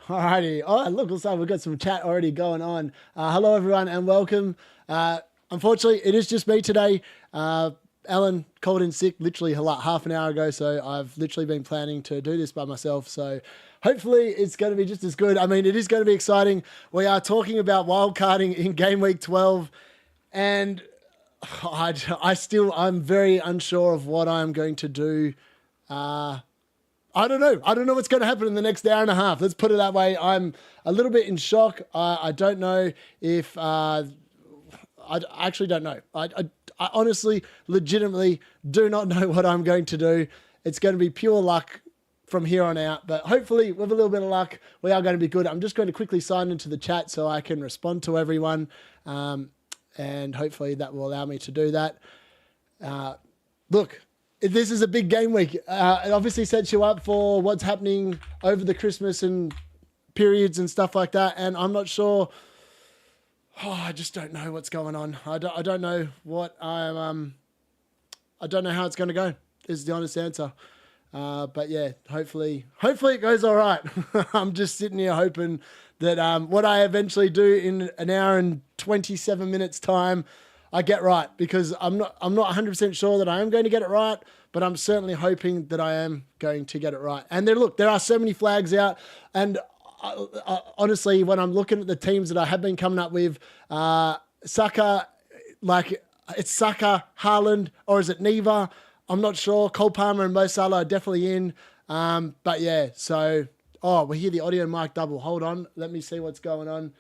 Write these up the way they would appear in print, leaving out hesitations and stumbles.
Alrighty. Oh, look, looks like we've got some chat already going on. Hello, everyone, and welcome. Unfortunately, it is just me today. Alan called in sick literally like half an hour ago, so I've literally been planning to do this by myself. So hopefully it's going to be just as good. I mean, it is going to be exciting. We are talking about wildcarding in game week 12, and I'm very unsure of what I'm going to do. I don't know. I don't know what's going to happen in the next hour and a half. Let's put it that way. I'm a little bit in shock. I don't know if... I actually don't know. I honestly, legitimately do not know what I'm going to do. It's going to be pure luck from here on out. But hopefully, with a little bit of luck, we are going to be good. I'm just going to quickly sign into the chat so I can respond to everyone. And hopefully that will allow me to do that. Look... This is a big game week. It obviously sets you up for what's happening over the Christmas and periods and stuff like that. And I'm not sure. Oh, I just don't know what's going on. I don't know what I don't know how it's going to go. Is the honest answer. But yeah, hopefully it goes all right. I'm just sitting here hoping that what I eventually do in an hour and 27 minutes time, I get right, because I'm not 100% sure that I am going to get it right, but I'm certainly hoping that I am going to get it right. And there are so many flags out, and honestly, when I'm looking at the teams that I have been coming up with, Saka, like it's Saka, Haaland, or is it neither? I'm not sure. Cole Palmer and Mo Salah are definitely in. But yeah, so we hear the audio mic double. Hold on, let me see what's going on.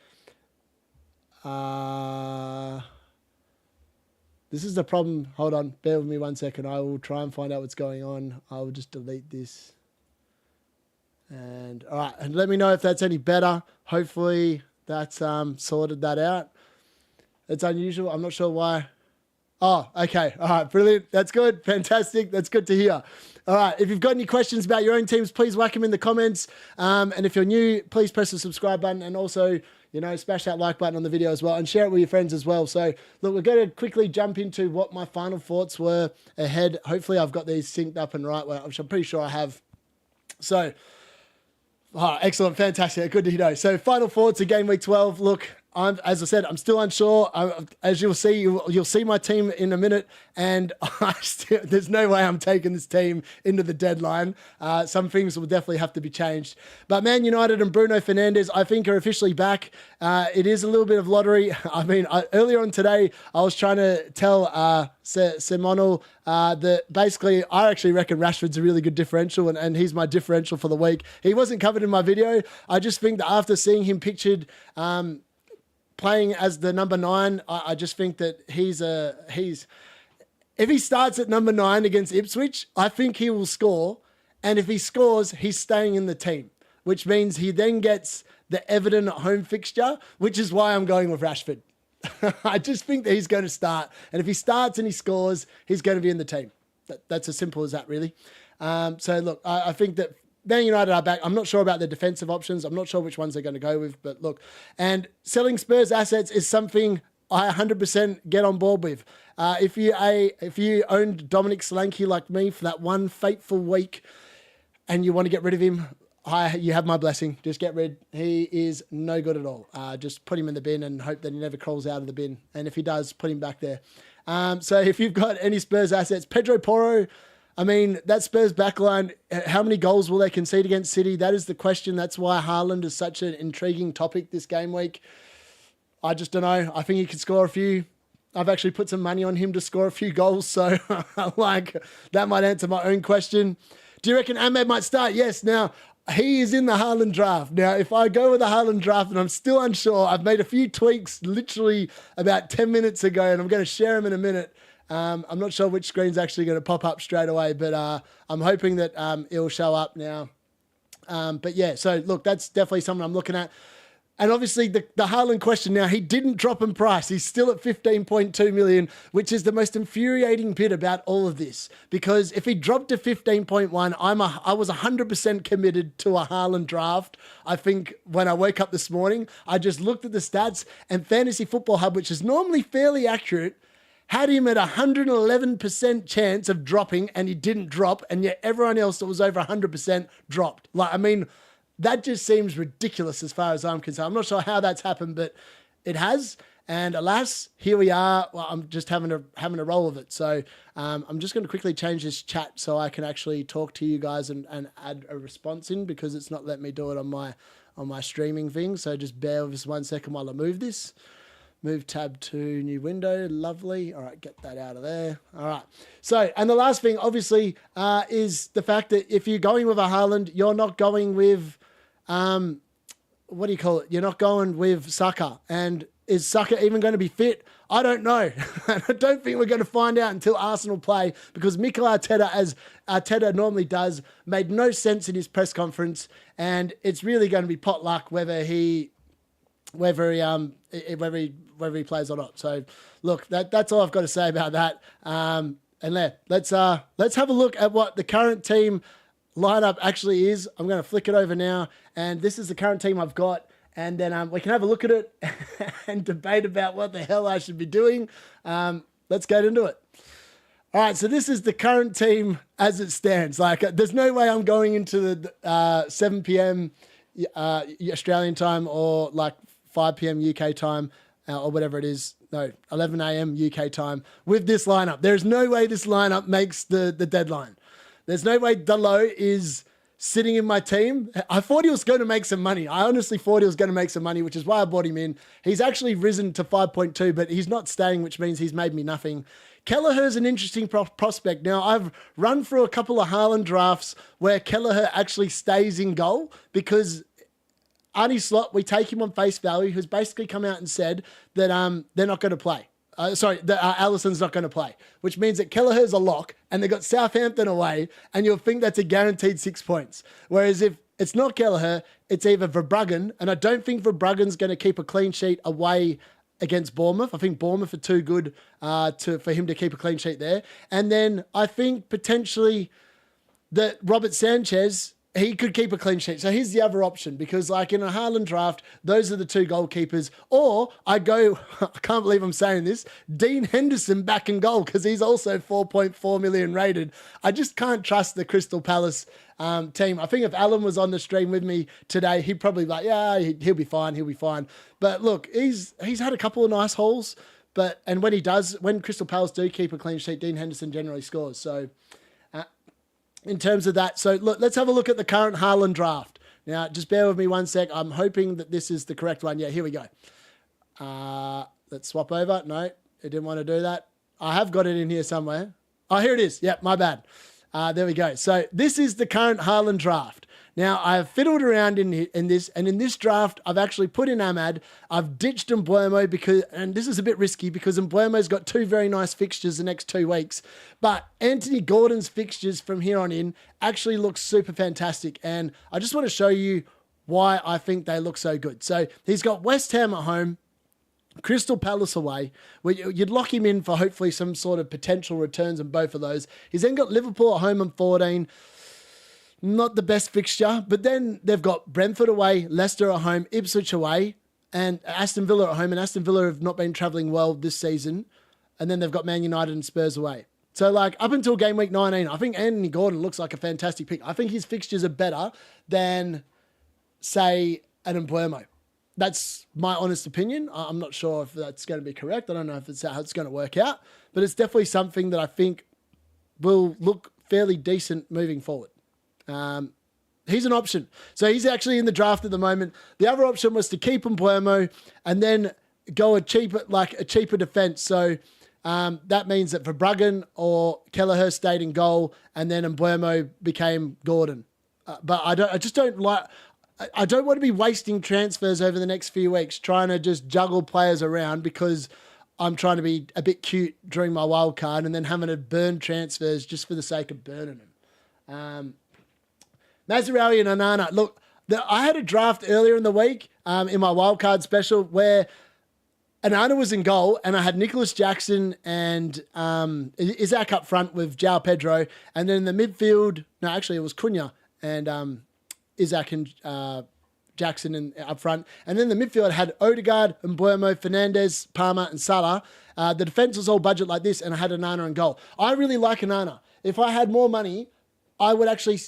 This is the problem. Hold on. Bear with me 1 second. I will try and find out what's going on. I will just delete this. And all right. And let me know if that's any better. Hopefully that's sorted that out. It's unusual. I'm not sure why. Oh, okay. All right. Brilliant. That's good. Fantastic. That's good to hear. All right. If you've got any questions about your own teams, please whack them in the comments. And if you're new, please press the subscribe button, and also, smash that like button on the video as well, and share it with your friends as well. So look, we're going to quickly jump into what my final thoughts were ahead. Hopefully I've got these synced up and right, which I'm pretty sure I have. So, excellent. Fantastic. Good to know. So final thoughts of game week 12. Look, as I said, I'm still unsure. As you'll see, you'll see my team in a minute, and there's no way I'm taking this team into the deadline. Some things will definitely have to be changed. But Man United and Bruno Fernandes, I think, are officially back. It is a little bit of lottery. I mean, earlier on today, I was trying to tell Simonal that basically I actually reckon Rashford's a really good differential, and he's my differential for the week. He wasn't covered in my video. I just think that after seeing him pictured playing as the number 9, I just think that if he starts at number 9 against Ipswich, I think he will score. And if he scores, he's staying in the team, which means he then gets the Everton home fixture, which is why I'm going with Rashford. I just think that he's going to start. And if he starts and he scores, he's going to be in the team. That's as simple as that, really. So look, I think that Man United are back. I'm not sure about the defensive options. I'm not sure which ones they're going to go with, but look. And selling Spurs assets is something I 100% get on board with. If you owned Dominic Solanke like me for that one fateful week and you want to get rid of him, you have my blessing. Just get rid. He is no good at all. Just put him in the bin and hope that he never crawls out of the bin. And if he does, put him back there. So if you've got any Spurs assets, Pedro Porro, I mean, that Spurs backline, how many goals will they concede against City? That is the question. That's why Haaland is such an intriguing topic this game week. I just don't know. I think he could score a few. I've actually put some money on him to score a few goals. So, that might answer my own question. Do you reckon Ahmed might start? Yes. Now, he is in the Haaland draft. Now, if I go with the Haaland draft and I'm still unsure, I've made a few tweaks literally about 10 minutes ago, and I'm going to share them in a minute. I'm not sure which screen's actually going to pop up straight away, but I'm hoping that it'll show up now. But yeah, so look, that's definitely something I'm looking at. And obviously the Haaland question now, he didn't drop in price. He's still at 15.2 million, which is the most infuriating bit about all of this. Because if he dropped to 15.1, I was 100% committed to a Haaland draft. I think when I woke up this morning, I just looked at the stats, and Fantasy Football Hub, which is normally fairly accurate, had him at 111% chance of dropping, and he didn't drop, and yet everyone else that was over 100% dropped. That just seems ridiculous as far as I'm concerned. I'm not sure how that's happened, but it has. And alas, here we are. Well, I'm just having a roll of it. So I'm just going to quickly change this chat so I can actually talk to you guys and add a response in, because it's not letting me do it on my streaming thing. So just bear with us 1 second while I move this. Move tab to new window. Lovely. All right, get that out of there. All right. So, and the last thing, obviously, is the fact that if you're going with a Haaland, you're not going with, what do you call it? You're not going with Saka. And is Saka even going to be fit? I don't know. I don't think we're going to find out until Arsenal play, because Mikel Arteta, as Arteta normally does, made no sense in his press conference, and it's really going to be potluck whether he plays or not. So look, that's all I've got to say about that. And let's have a look at what the current team lineup actually is. I'm going to flick it over now, and this is the current team I've got. And then we can have a look at it and debate about what the hell I should be doing. Let's get into it. All right, so this is the current team as it stands. Like, there's no way I'm going into the 7 p.m. Australian time, or like 5 p.m. UK time, or whatever it is. No, 11 a.m. UK time with this lineup. There's no way this lineup makes the deadline. There's no way Dalot is sitting in my team. I thought he was going to make some money. I honestly thought he was going to make some money, which is why I bought him in. He's actually risen to 5.2, but he's not staying, which means he's made me nothing. Kelleher's an interesting prospect. Now, I've run through a couple of Haaland drafts where Kelleher actually stays in goal, because Arnie Slot, we take him on face value, who's basically come out and said that they're not going to play. That Allison's not going to play, which means that Kelleher's a lock, and they've got Southampton away, and you'll think that's a guaranteed 6 points. Whereas if it's not Kelleher, it's either Verbruggen, and I don't think Verbruggen's going to keep a clean sheet away against Bournemouth. I think Bournemouth are too good for him to keep a clean sheet there. And then I think potentially that Robert Sanchez, he could keep a clean sheet. So here's the other option, because like in a Haaland draft, those are the two goalkeepers. Or I go, I can't believe I'm saying this, Dean Henderson back in goal, because he's also 4.4 million rated. I just can't trust the Crystal Palace team. I think if Alan was on the stream with me today, he'd probably be like, yeah, he'll be fine. He'll be fine. But look, he's had a couple of nice hauls, and when Crystal Palace do keep a clean sheet, Dean Henderson generally scores. So in terms of that. So look, let's have a look at the current Haaland draft. Now, just bear with me 1 sec. I'm hoping that this is the correct one. Yeah, here we go. Let's swap over. No, it didn't want to do that. I have got it in here somewhere. Oh, here it is. Yep, my bad. There we go. So this is the current Haaland draft. Now, I've fiddled around in this, and in this draft, I've actually put in Ahmad. I've ditched Mbeumo and this is a bit risky because Mbeumo's got two very nice fixtures the next 2 weeks. But Anthony Gordon's fixtures from here on in actually look super fantastic. And I just want to show you why I think they look so good. So he's got West Ham at home, Crystal Palace away, where you'd lock him in for hopefully some sort of potential returns in both of those. He's then got Liverpool at home on 14. Not the best fixture, but then they've got Brentford away, Leicester at home, Ipswich away, and Aston Villa at home. And Aston Villa have not been travelling well this season. And then they've got Man United and Spurs away. So like up until game week 19, I think Anthony Gordon looks like a fantastic pick. I think his fixtures are better than, say, an Mbeumo. That's my honest opinion. I'm not sure if that's going to be correct. I don't know if it's how it's going to work out, but it's definitely something that I think will look fairly decent moving forward. He's an option. So he's actually in the draft at the moment. The other option was to keep Mbeumo and then go a cheaper defense. So that means that Verbruggen or Kelleher stayed in goal and then Mbeumo became Gordon. But I don't want to be wasting transfers over the next few weeks trying to just juggle players around because I'm trying to be a bit cute during my wild card and then having to burn transfers just for the sake of burning them. Mazraoui and Onana. Look, I had a draft earlier in the week in my wildcard special where Onana was in goal and I had Nicholas Jackson and Isaac up front with João Pedro. And then in the midfield, no, actually it was Cunha and Isaac and Jackson up front. And then the midfield had Odegaard, Mbeumo, Fernandes, Palmer and Salah. The defense was all budget like this and I had Onana in goal. I really like Onana. If I had more money, I would actually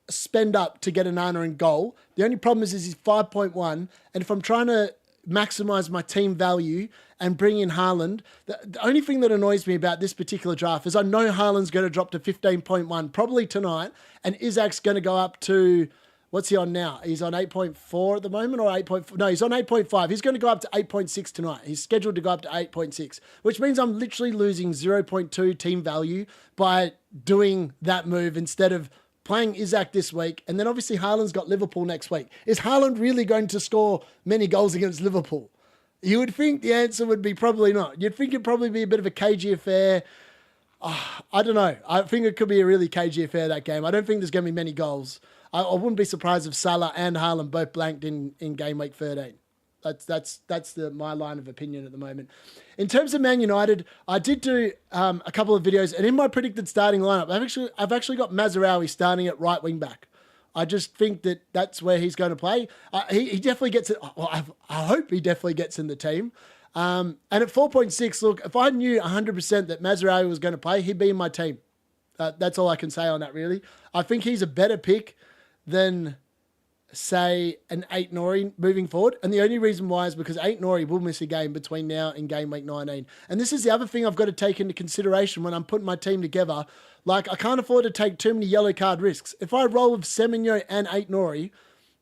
spend up to get an Nana in goal. The only problem is he's 5.1. And if I'm trying to maximize my team value and bring in Haaland, the only thing that annoys me about this particular draft is I know Haaland's going to drop to 15.1 probably tonight, and Isaac's going to go up to, what's he on now? He's on 8.4 at the moment, or 8.4? No, he's on 8.5. He's going to go up to 8.6 tonight. He's scheduled to go up to 8.6, which means I'm literally losing 0.2 team value by doing that move instead of playing Isaac this week. And then obviously Haaland's got Liverpool next week. Is Haaland really going to score many goals against Liverpool? You would think the answer would be probably not. You'd think it'd probably be a bit of a cagey affair. I don't know. I think it could be a really cagey affair, that game. I don't think there's going to be many goals. I wouldn't be surprised if Salah and Haaland both blanked in game week 13. That's my line of opinion at the moment. In terms of Man United, I did do a couple of videos, and in my predicted starting lineup, I've actually got Mazraoui starting at right wing back. I just think that that's where he's going to play. He definitely gets it. Well, I hope he definitely gets in the team. And at 4.6, look, if I knew 100% that Mazraoui was going to play, he'd be in my team. That's all I can say on that, really. I think he's a better pick than, say, an 8 Nori moving forward. And the only reason why is because 8 Nori will miss a game between now and game week 19. And this is the other thing I've got to take into consideration when I'm putting my team together. Like, I can't afford to take too many yellow card risks. If I roll with Semenyo and 8 Nori,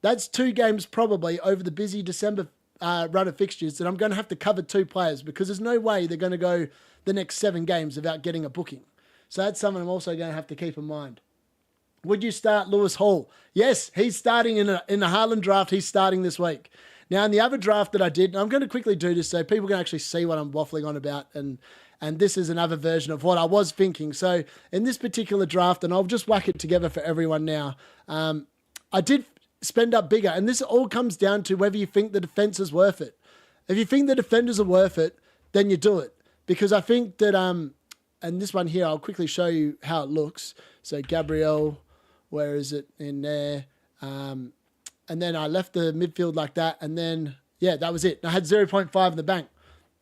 that's 2 games probably over the busy December run of fixtures that I'm going to have to cover 2 players, because there's no way they're going to go the next 7 games without getting a booking. So that's something I'm also going to have to keep in mind. Would you start Lewis Hall? Yes, he's starting in the Haaland draft. He's starting this week. Now, in the other draft that I did, and I'm going to quickly do this so people can actually see what I'm waffling on about, and this is another version of what I was thinking. So in this particular draft, and I'll just whack it together for everyone now, I did spend up bigger, and this all comes down to whether you think the defense is worth it. If you think the defenders are worth it, then you do it. Because I think that, and this one here, I'll quickly show you how it looks. So Gabriel, where is it in there? And then I left the midfield like that. And then, yeah, that was it. I had 0.5 in the bank.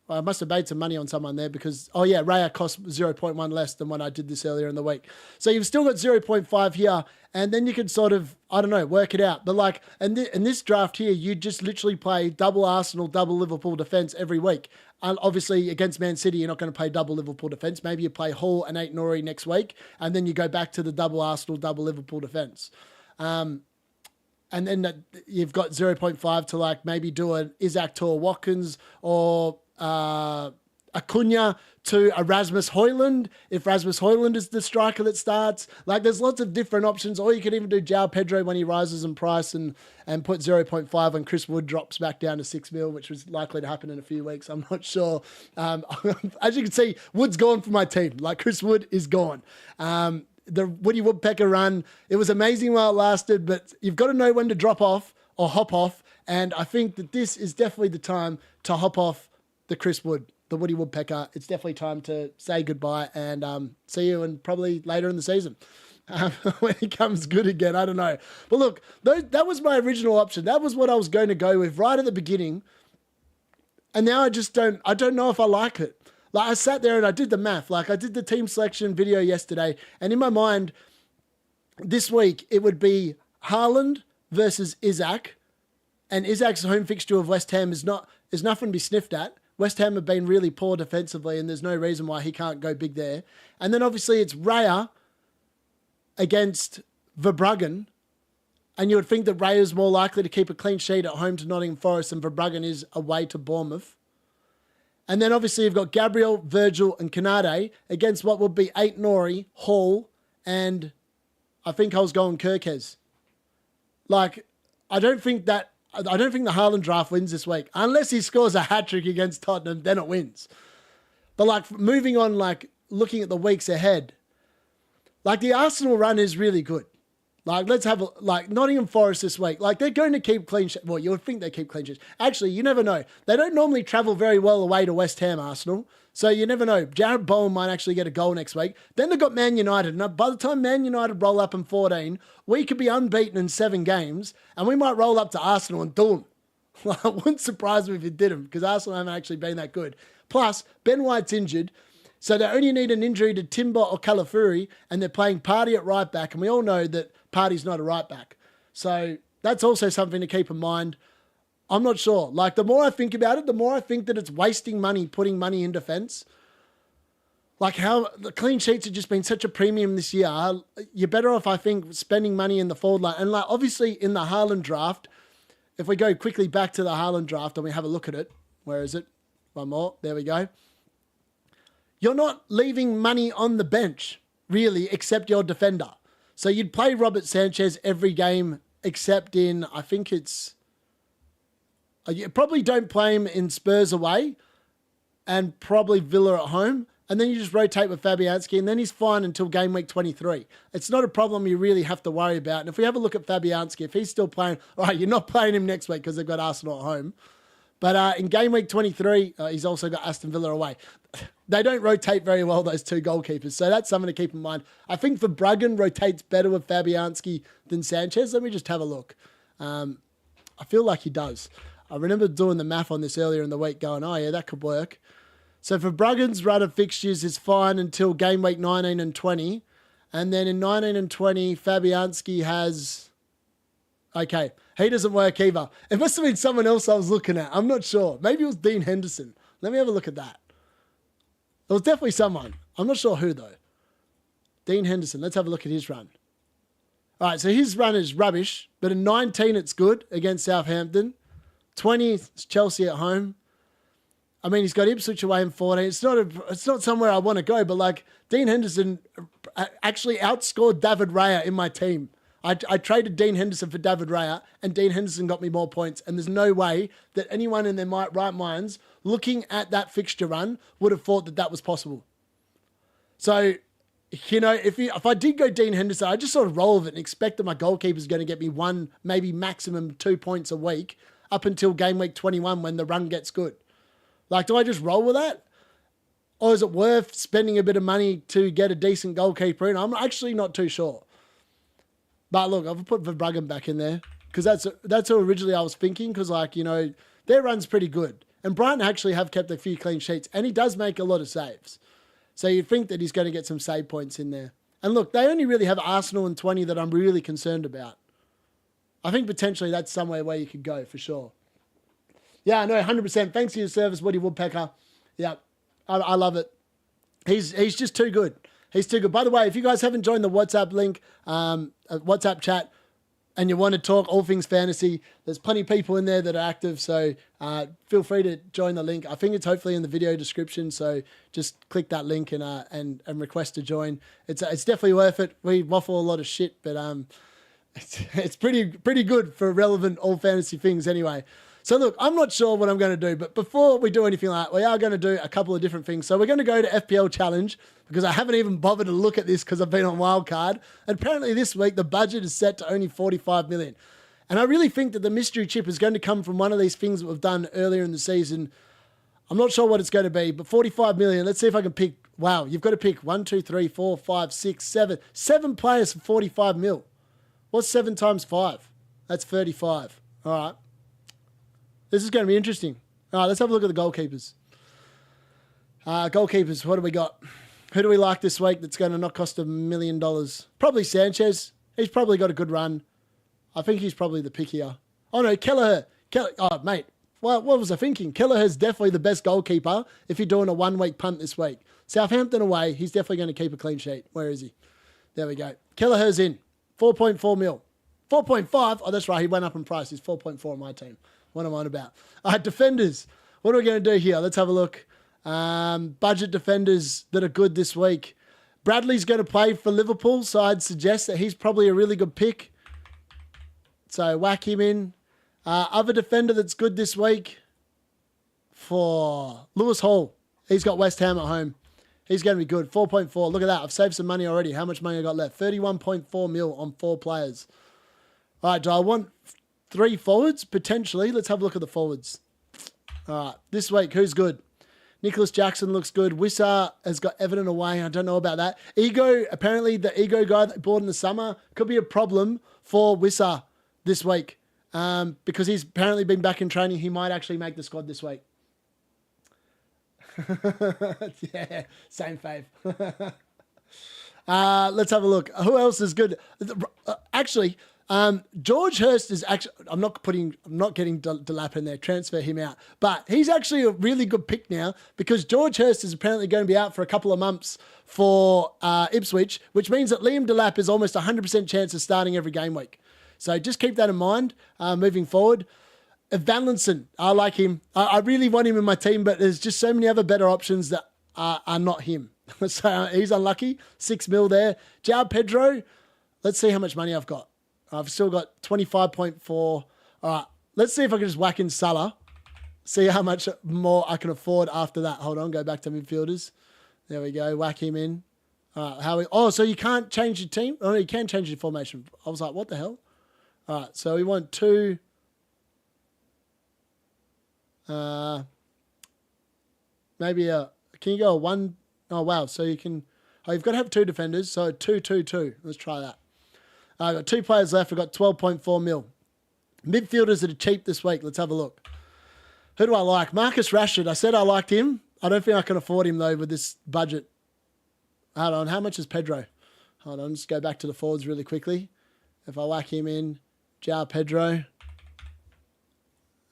I must have made some money on someone there because, oh yeah, Raya cost 0.1 less than when I did this earlier in the week. So you've still got 0.5 here, and then you can sort of, I don't know, work it out. But like, in this draft here, you just literally play double Arsenal, double Liverpool defence every week. And obviously, against Man City, you're not going to play double Liverpool defence. Maybe you play Hall and 8 Nori next week, and then you go back to the double Arsenal, double Liverpool defence. And then you've got 0.5 to like maybe do an Isaac to a Watkins, or Acuna to a Rasmus Højlund, if Rasmus Højlund is the striker that starts. Like, there's lots of different options. Or you could even do João Pedro when he rises in price and put 0.5 when Chris Wood drops back down to 6 mil, which was likely to happen in a few weeks. I'm not sure. As you can see, Wood's gone for my team. Like, Chris Wood is gone. The Woody Woodpecker run, it was amazing while it lasted, but you've got to know when to drop off or hop off. And I think that this is definitely the time to hop off the Chris Wood, the Woody Woodpecker. It's definitely time to say goodbye and see you and probably later in the season when he comes good again. I don't know. But look, that was my original option. That was what I was going to go with right at the beginning. And now I don't know if I like it. Like, I sat there and I did the math. Like, I did the team selection video yesterday. And in my mind, this week, it would be Haaland versus Isaac. And Isaac's home fixture of West Ham is nothing to be sniffed at. West Ham have been really poor defensively, and there's no reason why he can't go big there. And then obviously it's Raya against Verbruggen. And you would think that Raya is more likely to keep a clean sheet at home to Nottingham Forest than Verbruggen is away to Bournemouth. And then obviously you've got Gabriel, Virgil, and Canade against what would be 8 Nori, Hall, and I think I was going Kirkes. Like, I don't think the Haaland draft wins this week. Unless he scores a hat-trick against Tottenham, then it wins. But like, moving on, like looking at the weeks ahead, like the Arsenal run is really good. Like, let's have Nottingham Forest this week. Like, they're going to keep clean sheets. Well, you would think they keep clean sheets. Actually, you never know. They don't normally travel very well away to West Ham, Arsenal. So you never know. Jared Bowen might actually get a goal next week. Then they've got Man United. And by the time Man United roll up in 14, we could be unbeaten in 7 games. And we might roll up to Arsenal and do them. It wouldn't surprise me if it didn't, because Arsenal haven't actually been that good. Plus, Ben White's injured. So they only need an injury to Timber or Calafuri, and they're playing Partey at right back. And we all know that Partey's not a right back. So that's also something to keep in mind. I'm not sure. Like, the more I think about it, the more I think that it's wasting money putting money in defence. Like, how the clean sheets have just been such a premium this year. You're better off, I think, spending money in the forward line. And like, obviously in the Haaland draft, if we go quickly back to the Haaland draft and we have a look at it, where is it? One more. There we go. You're not leaving money on the bench, really, except your defender. So you'd play Robert Sanchez every game, except in, I think it's... You probably don't play him in Spurs away and probably Villa at home. And then you just rotate with Fabianski, and then he's fine until game week 23. It's not a problem you really have to worry about. And if we have a look at Fabianski, if he's still playing... All right, you're not playing him next week because they've got Arsenal at home. But in game week 23, he's also got Aston Villa away. They don't rotate very well, those two goalkeepers. So that's something to keep in mind. I think Verbruggen rotates better with Fabianski than Sanchez. Let me just have a look. I feel like he does. I remember doing the math on this earlier in the week going, oh yeah, that could work. So Verbruggen's run of fixtures is fine until game week 19 and 20. And then in 19 and 20, Fabianski has... Okay, he doesn't work either. It must have been someone else I was looking at. I'm not sure. Maybe it was Dean Henderson. Let me have a look at that. It was definitely someone. I'm not sure who, though. Dean Henderson. Let's have a look at his run. All right, so his run is rubbish, but in 19, it's good against Southampton. 20, it's Chelsea at home. I mean, he's got Ipswich away in 14. It's not somewhere I want to go, but like Dean Henderson actually outscored David Raya in my team. I traded Dean Henderson for David Raya, and Dean Henderson got me more points. And there's no way that anyone in their right minds looking at that fixture run would have thought that that was possible. So, you know, if I did go Dean Henderson, I just sort of roll with it and expect that my goalkeeper is going to get me 1, maybe maximum 2 points a week up until game week 21 when the run gets good. Like, do I just roll with that? Or is it worth spending a bit of money to get a decent goalkeeper in? I'm actually not too sure. But look, I've put Verbruggen back in there because that's what originally I was thinking because, like, you know, their run's pretty good. And Brighton actually have kept a few clean sheets and he does make a lot of saves. So you'd think that he's going to get some save points in there. And look, they only really have Arsenal in 20 that I'm really concerned about. I think potentially that's somewhere where you could go for sure. Yeah, no, 100%. Thanks for your service, Woody Woodpecker. Yeah, I love it. He's just too good. He's too good. By the way, if you guys haven't joined the WhatsApp link, WhatsApp chat, and you want to talk all things fantasy, there's plenty of people in there that are active. So feel free to join the link. I think it's hopefully in the video description. So just click that link and request to join. It's definitely worth it. We waffle a lot of shit, but it's pretty good for relevant all fantasy things anyway. So look, I'm not sure what I'm going to do, but before we do anything like that, we are going to do a couple of different things. So we're going to go to FPL Challenge because I haven't even bothered to look at this because I've been on Wildcard. And apparently this week, the budget is set to only 45 million. And I really think that the mystery chip is going to come from one of these things that we've done earlier in the season. I'm not sure what it's going to be, but 45 million. Let's see if I can pick. Wow, you've got to pick 1, 2, 3, 4, 5, 6, 7. 7 players for 45 mil. What's 7 times 5? That's 35. All right. This is going to be interesting. All right, let's have a look at the goalkeepers. Goalkeepers, what do we got? Who do we like this week that's going to not cost $1 million? Probably Sanchez. He's probably got a good run. I think he's probably the pick here. Oh, no, Kelleher. Oh, mate, well, what was I thinking? Kelleher's definitely the best goalkeeper if you're doing a 1-week punt this week. Southampton away, he's definitely going to keep a clean sheet. Where is he? There we go. Kelleher's in. 4.4 mil. 4.5. Oh, that's right. He went up in price. He's 4.4 on my team. What am I on about? Defenders. What are we going to do here? Let's have a look. Budget defenders that are good this week. Bradley's going to play for Liverpool, so I'd suggest that he's probably a really good pick. So whack him in. Other defender that's good this week for Lewis Hall. He's got West Ham at home. He's going to be good. 4.4. Look at that. I've saved some money already. How much money I got left? 31.4 mil on 4 players. All right, do I want 3 forwards? Potentially. Let's have a look at the forwards. All right, this week, who's good? Nicholas Jackson looks good. Wissar has got Everton away. I don't know about that. Ego, apparently the Ego guy that bought in the summer could be a problem for Wissar this week because he's apparently been back in training. He might actually make the squad this week. Yeah, same fave. Let's have a look. Who else is good? Actually, George Hurst is actually. I'm not getting Delap in there. Transfer him out, but he's actually a really good pick now because George Hurst is apparently going to be out for a couple of months for Ipswich, which means that Liam Delap is almost 100% chance of starting every game week. So just keep that in mind moving forward. Vanlinson, I like him. I really want him in my team, but there's just so many other better options that are not him. So he's unlucky. 6 mil there. João Pedro, let's see how much money I've got. I've still got 25.4. All right, let's see if I can just whack in Salah. See how much more I can afford after that. Hold on, go back to midfielders. There we go, whack him in. All right, so you can't change your team? Oh, no, you can change your formation. I was like, what the hell? All right, so we want 2... maybe can you go a 1? Oh, wow. So you can, you've got to have 2 defenders. So 2-2-2. Let's try that. I've got 2 players left. I've got 12.4 mil. Midfielders that are cheap this week. Let's have a look. Who do I like? Marcus Rashford. I said I liked him. I don't think I can afford him though with this budget. Hold on. How much is Pedro? Hold on. Just go back to the forwards really quickly. If I whack him in, João Pedro.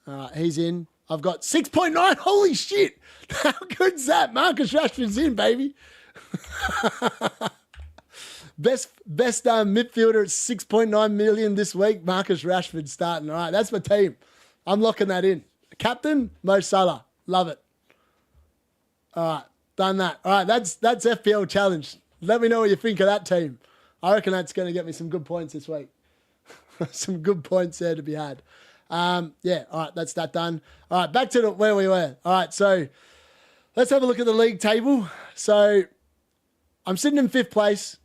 All right, he's in. I've got 6.9. Holy shit. How good's that? Marcus Rashford's in, baby. best midfielder at 6.9 million this week. Marcus Rashford starting. All right, that's my team. I'm locking that in. Captain, Mo Salah. Love it. All right, done that. All right, that's FPL challenge. Let me know what you think of that team. I reckon that's going to get me some good points this week. Some good points there to be had. Yeah, all right, that's that done. All right, back to where we were. All right, so let's have a look at the league table. So I'm sitting in 5th place.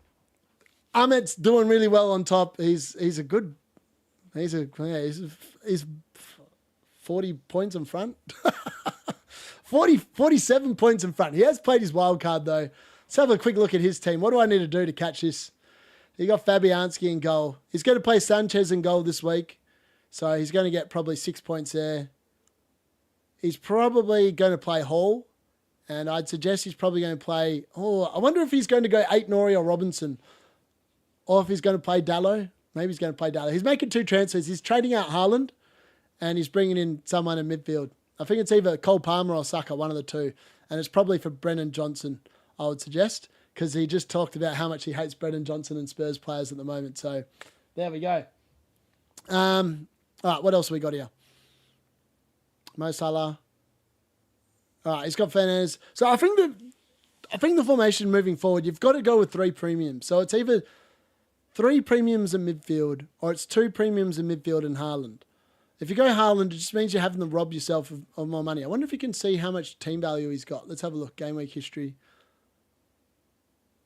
Ahmed's doing really well on top. He's 40 points in front. 47 points in front. He has played his wild card though. Let's have a quick look at his team. What do I need to do to catch this? He got Fabianski in goal. He's going to play Sanchez in goal this week. So he's going to get probably 6 points there. He's probably going to play Hall. And I'd suggest he's probably going to play... Oh, I wonder if he's going to go Ait-Nouri or Robinson. Or if he's going to play Dallo. Maybe he's going to play Dallo. He's making 2 transfers. He's trading out Haaland. And he's bringing in someone in midfield. I think it's either Cole Palmer or Saka, one of the two. And it's probably for Brennan Johnson, I would suggest. Because he just talked about how much he hates Brennan Johnson and Spurs players at the moment. So, there we go. All right, what else have we got here? Mo Salah. All right, he's got Fernandes. So I think the formation moving forward, you've got to go with 3 premiums. So it's either 3 premiums in midfield or it's 2 premiums in midfield and Haaland. If you go Haaland, it just means you're having to rob yourself of more money. I wonder if you can see how much team value he's got. Let's have a look. Game week history.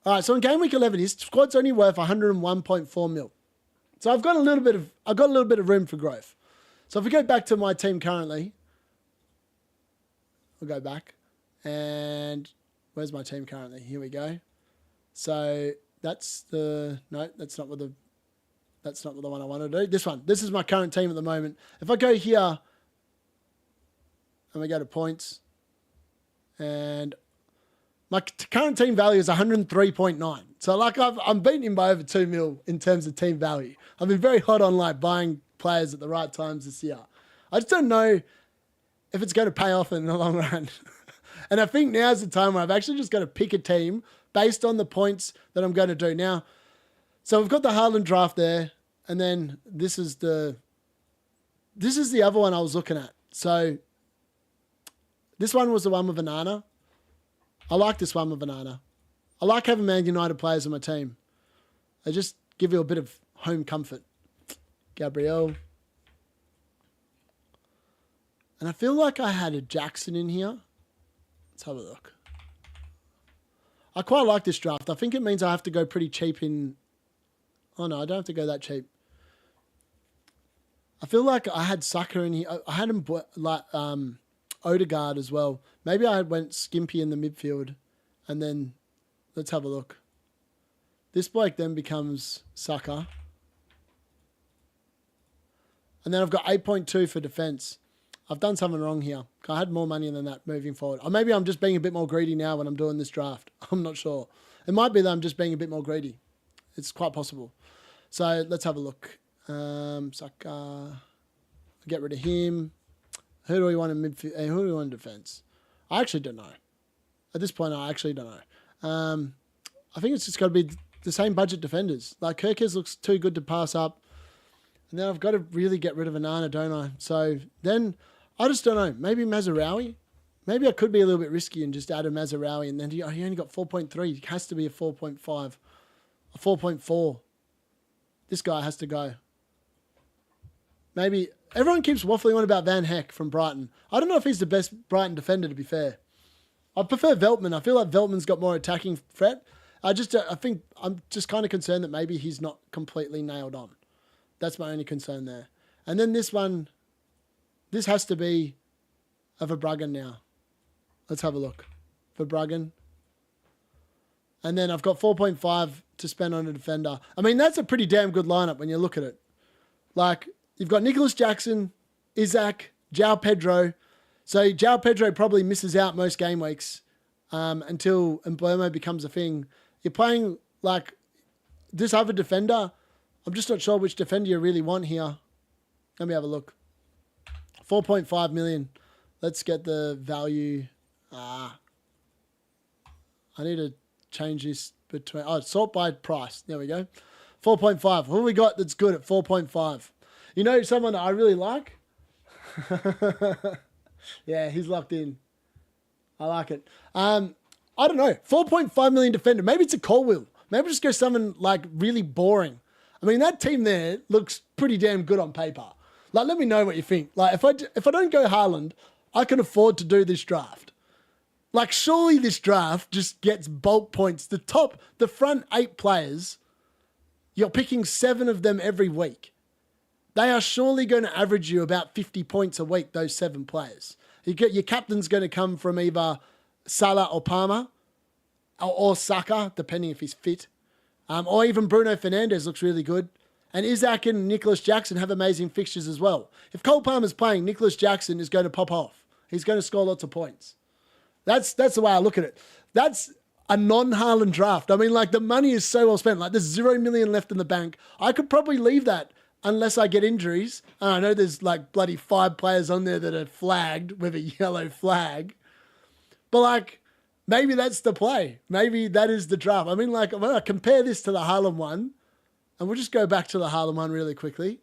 All right, so in game week 11, his squad's only worth 101.4 mil. So I've got a little bit of room for growth. So if we go back to my team currently, we'll go back. And where's my team currently? Here we go. So that's the that's not what the one I want to do. This one. This is my current team at the moment. If I go here and we go to points, and my current team value is 103.9. So like I'm beating him by over 2 mil in terms of team value. I've been very hot on like buying players at the right times this year. I just don't know if it's going to pay off in the long run. And I think now's the time where I've actually just got to pick a team based on the points that I'm going to do. Now, so we've got the Haaland draft there, and then this is the other one I was looking at. So this one was the one with Banana. I like this one with Banana. I like having Man United players on my team. They just give you a bit of home comfort. Gabriel. And I feel like I had a Jackson in here. Let's have a look. I quite like this draft. I think it means I have to go pretty cheap in... Oh, no, I don't have to go that cheap. I feel like I had Saka in here. I had him like Odegaard as well. Maybe I went skimpy in the midfield. And then, let's have a look. This bloke then becomes Saka. And then I've got 8.2 for defence. I've done something wrong here. I had more money than that moving forward. Or maybe I'm just being a bit more greedy now when I'm doing this draft. I'm not sure. It might be that I'm just being a bit more greedy. It's quite possible. So let's have a look. Saka, get rid of him. Who do we want in midfield? Who do we want in defence? I actually don't know. At this point, I actually don't know. I think it's just got to be the same budget defenders. Like Kirkes looks too good to pass up. And then I've got to really get rid of Anana, don't I? So then I just don't know. Maybe Mazraoui. Maybe I could be a little bit risky and just add a Mazraoui. And then he only got 4.3. He has to be a 4.5. A 4.4. This guy has to go. Maybe everyone keeps waffling on about Van Heck from Brighton. I don't know if he's the best Brighton defender, to be fair. I prefer Veltman. I feel like Veltman's got more attacking threat. I think I'm just kind of concerned that maybe he's not completely nailed on. That's my only concern there. And then this one, this has to be a Verbruggen now. Let's have a look. Verbruggen. And then I've got 4.5 to spend on a defender. I mean, that's a pretty damn good lineup when you look at it. Like, you've got Nicholas Jackson, Isaac, João Pedro. So João Pedro probably misses out most game weeks until Mbeumo becomes a thing. You're playing like this other defender. I'm just not sure which defender you really want here. Let me have a look. 4.5 million. Let's get the value. I need to change this between... sort by price. There we go. 4.5. Who have we got that's good at 4.5? You know someone that I really like? Yeah, he's locked in. I like it. I don't know. 4.5 million defender. Maybe it's a Colwill. Maybe just go someone like really boring. I mean, that team there looks pretty damn good on paper. Like, let me know what you think. Like, if I don't go Haaland, I can afford to do this draft. Like, surely this draft just gets bulk points. The front 8 players, you're picking 7 of them every week. They are surely going to average you about 50 points a week, those 7 players. Your captain's going to come from either Salah or Palmer or Saka, depending if he's fit. Or even Bruno Fernandes looks really good. And Isaac and Nicholas Jackson have amazing fixtures as well. If Cole Palmer's playing, Nicholas Jackson is going to pop off. He's going to score lots of points. That's the way I look at it. That's a non-Haaland draft. I mean, like, the money is so well spent. Like, there's 0 million left in the bank. I could probably leave that unless I get injuries. And I know there's like bloody 5 players on there that are flagged with a yellow flag. But like, maybe that's the play. Maybe that is the draft. I mean, like, when I compare this to the Haaland one, and we'll just go back to the Haaland one really quickly.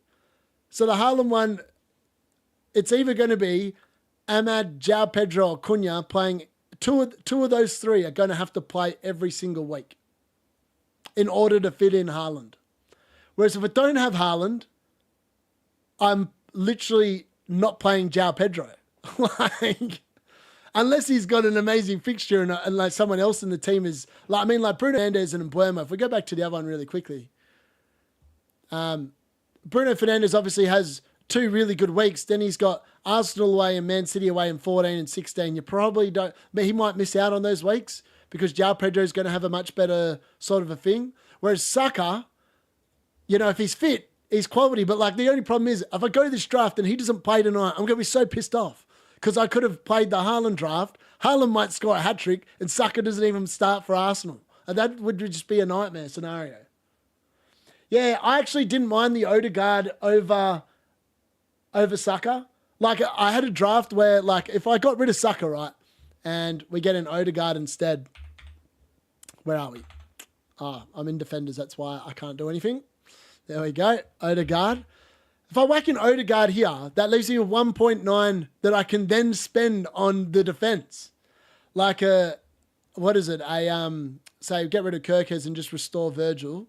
So the Haaland one, it's either going to be Ahmad, João Pedro, or Cunha playing. Two of those 3 are going to have to play every single week in order to fit in Haaland. Whereas if I don't have Haaland, I'm literally not playing João Pedro. Like, unless he's got an amazing fixture and like someone else in the team is... like, I mean, like Bruno Fernandes and Mbeumo. If we go back to the other one really quickly. Bruno Fernandes obviously has 2 really good weeks. Then he's got Arsenal away and Man City away in 14 and 16. You probably don't... but he might miss out on those weeks because João Pedro is going to have a much better sort of a thing. Whereas Saka... you know, if he's fit, he's quality. But like, the only problem is if I go to this draft and he doesn't play tonight, I'm going to be so pissed off because I could have played the Haaland draft. Haaland might score a hat-trick and Saka doesn't even start for Arsenal. And that would just be a nightmare scenario. Yeah, I actually didn't mind the Odegaard over Saka. Like, I had a draft where, like, if I got rid of Saka, right, and we get an Odegaard instead. Where are we? I'm in defenders. That's why I can't do anything. There we go, Odegaard. If I whack in Odegaard here, that leaves me with 1.9 that I can then spend on the defense. Like what is it? Say get rid of Kirkes and just restore Virgil.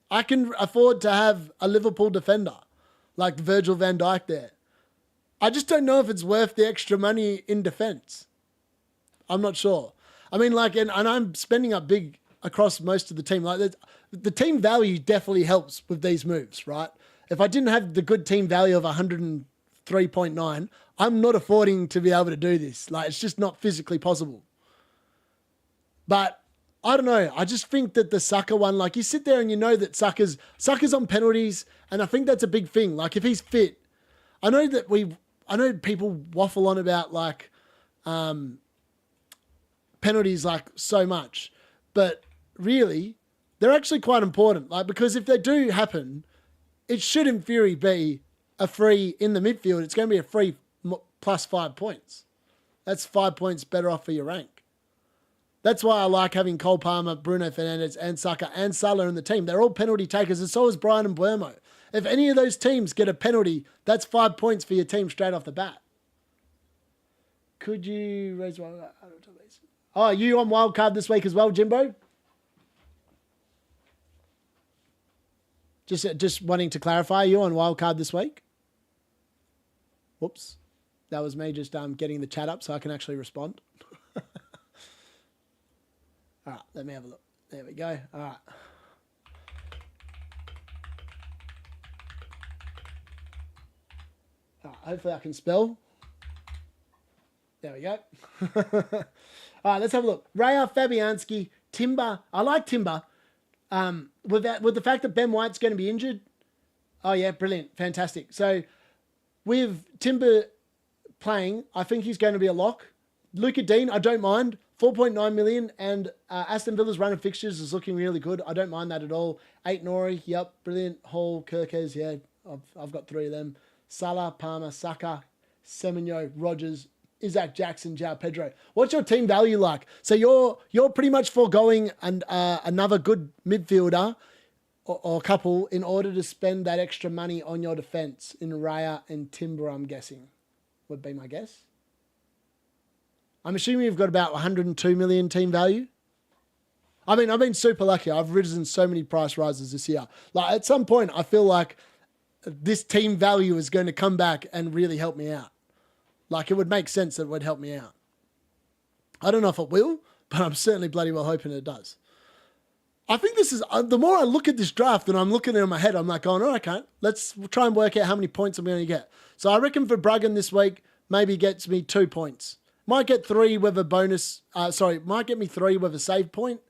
I can afford to have a Liverpool defender like Virgil van Dijk there. I just don't know if it's worth the extra money in defense. I'm not sure. I mean, like, and I'm spending up big across most of the team. Like, the team value definitely helps with these moves, right? If I didn't have the good team value of 103.9, I'm not affording to be able to do this. Like, it's just not physically possible. But I don't know. I just think that the Saka one, like, you sit there and you know that Saka's on penalties, and I think that's a big thing. Like, if he's fit, I know people waffle on about like penalties like so much. But really, they're actually quite important. Like, because if they do happen, it should in theory be a free in the midfield. It's going to be a free plus 5 points. That's 5 points better off for your rank. That's why I like having Cole Palmer, Bruno Fernandes, and Saka and Salah in the team. They're all penalty takers, and so is Brian and Buemo. If any of those teams get a penalty, that's 5 points for your team straight off the bat. Could you raise one? Oh, you on wildcard this week as well, Jimbo? Just wanting to clarify, you on wildcard this week? Whoops. That was me just getting the chat up so I can actually respond. All right, let me have a look. There we go. All right. All right, hopefully I can spell. There we go. All right, let's have a look. Raya, Fabianski, Timber. I like Timber. With the fact that Ben White's going to be injured. Oh, yeah, brilliant. Fantastic. So with Timber playing, I think he's going to be a lock. Luca Dean, I don't mind. 4.9 million, and Aston Villa's run of fixtures is looking really good. I don't mind that at all. 8 Nori, yep, brilliant. Hall, Kirkes, yeah, I've got 3 of them. Salah, Palmer, Saka, Semenyo, Rogers, Isaac Jackson, João Pedro. What's your team value like? So you're pretty much foregoing another good midfielder or couple in order to spend that extra money on your defence in Raya and Timber, I'm guessing, would be my guess. I'm assuming you've got about 102 million team value. I mean, I've been super lucky. I've risen so many price rises this year. Like at some point, I feel like this team value is going to come back and really help me out. Like it would make sense that it would help me out. I don't know if it will, but I'm certainly bloody well hoping it does. I think this is, the more I look at this draft and I'm looking at it in my head, I'm like, oh, no, I can't. Let's try and work out how many points I'm going to get. So I reckon for Bruggen this week, maybe gets me 2 points. Might get 3 with a bonus. Might get me 3 with a save point.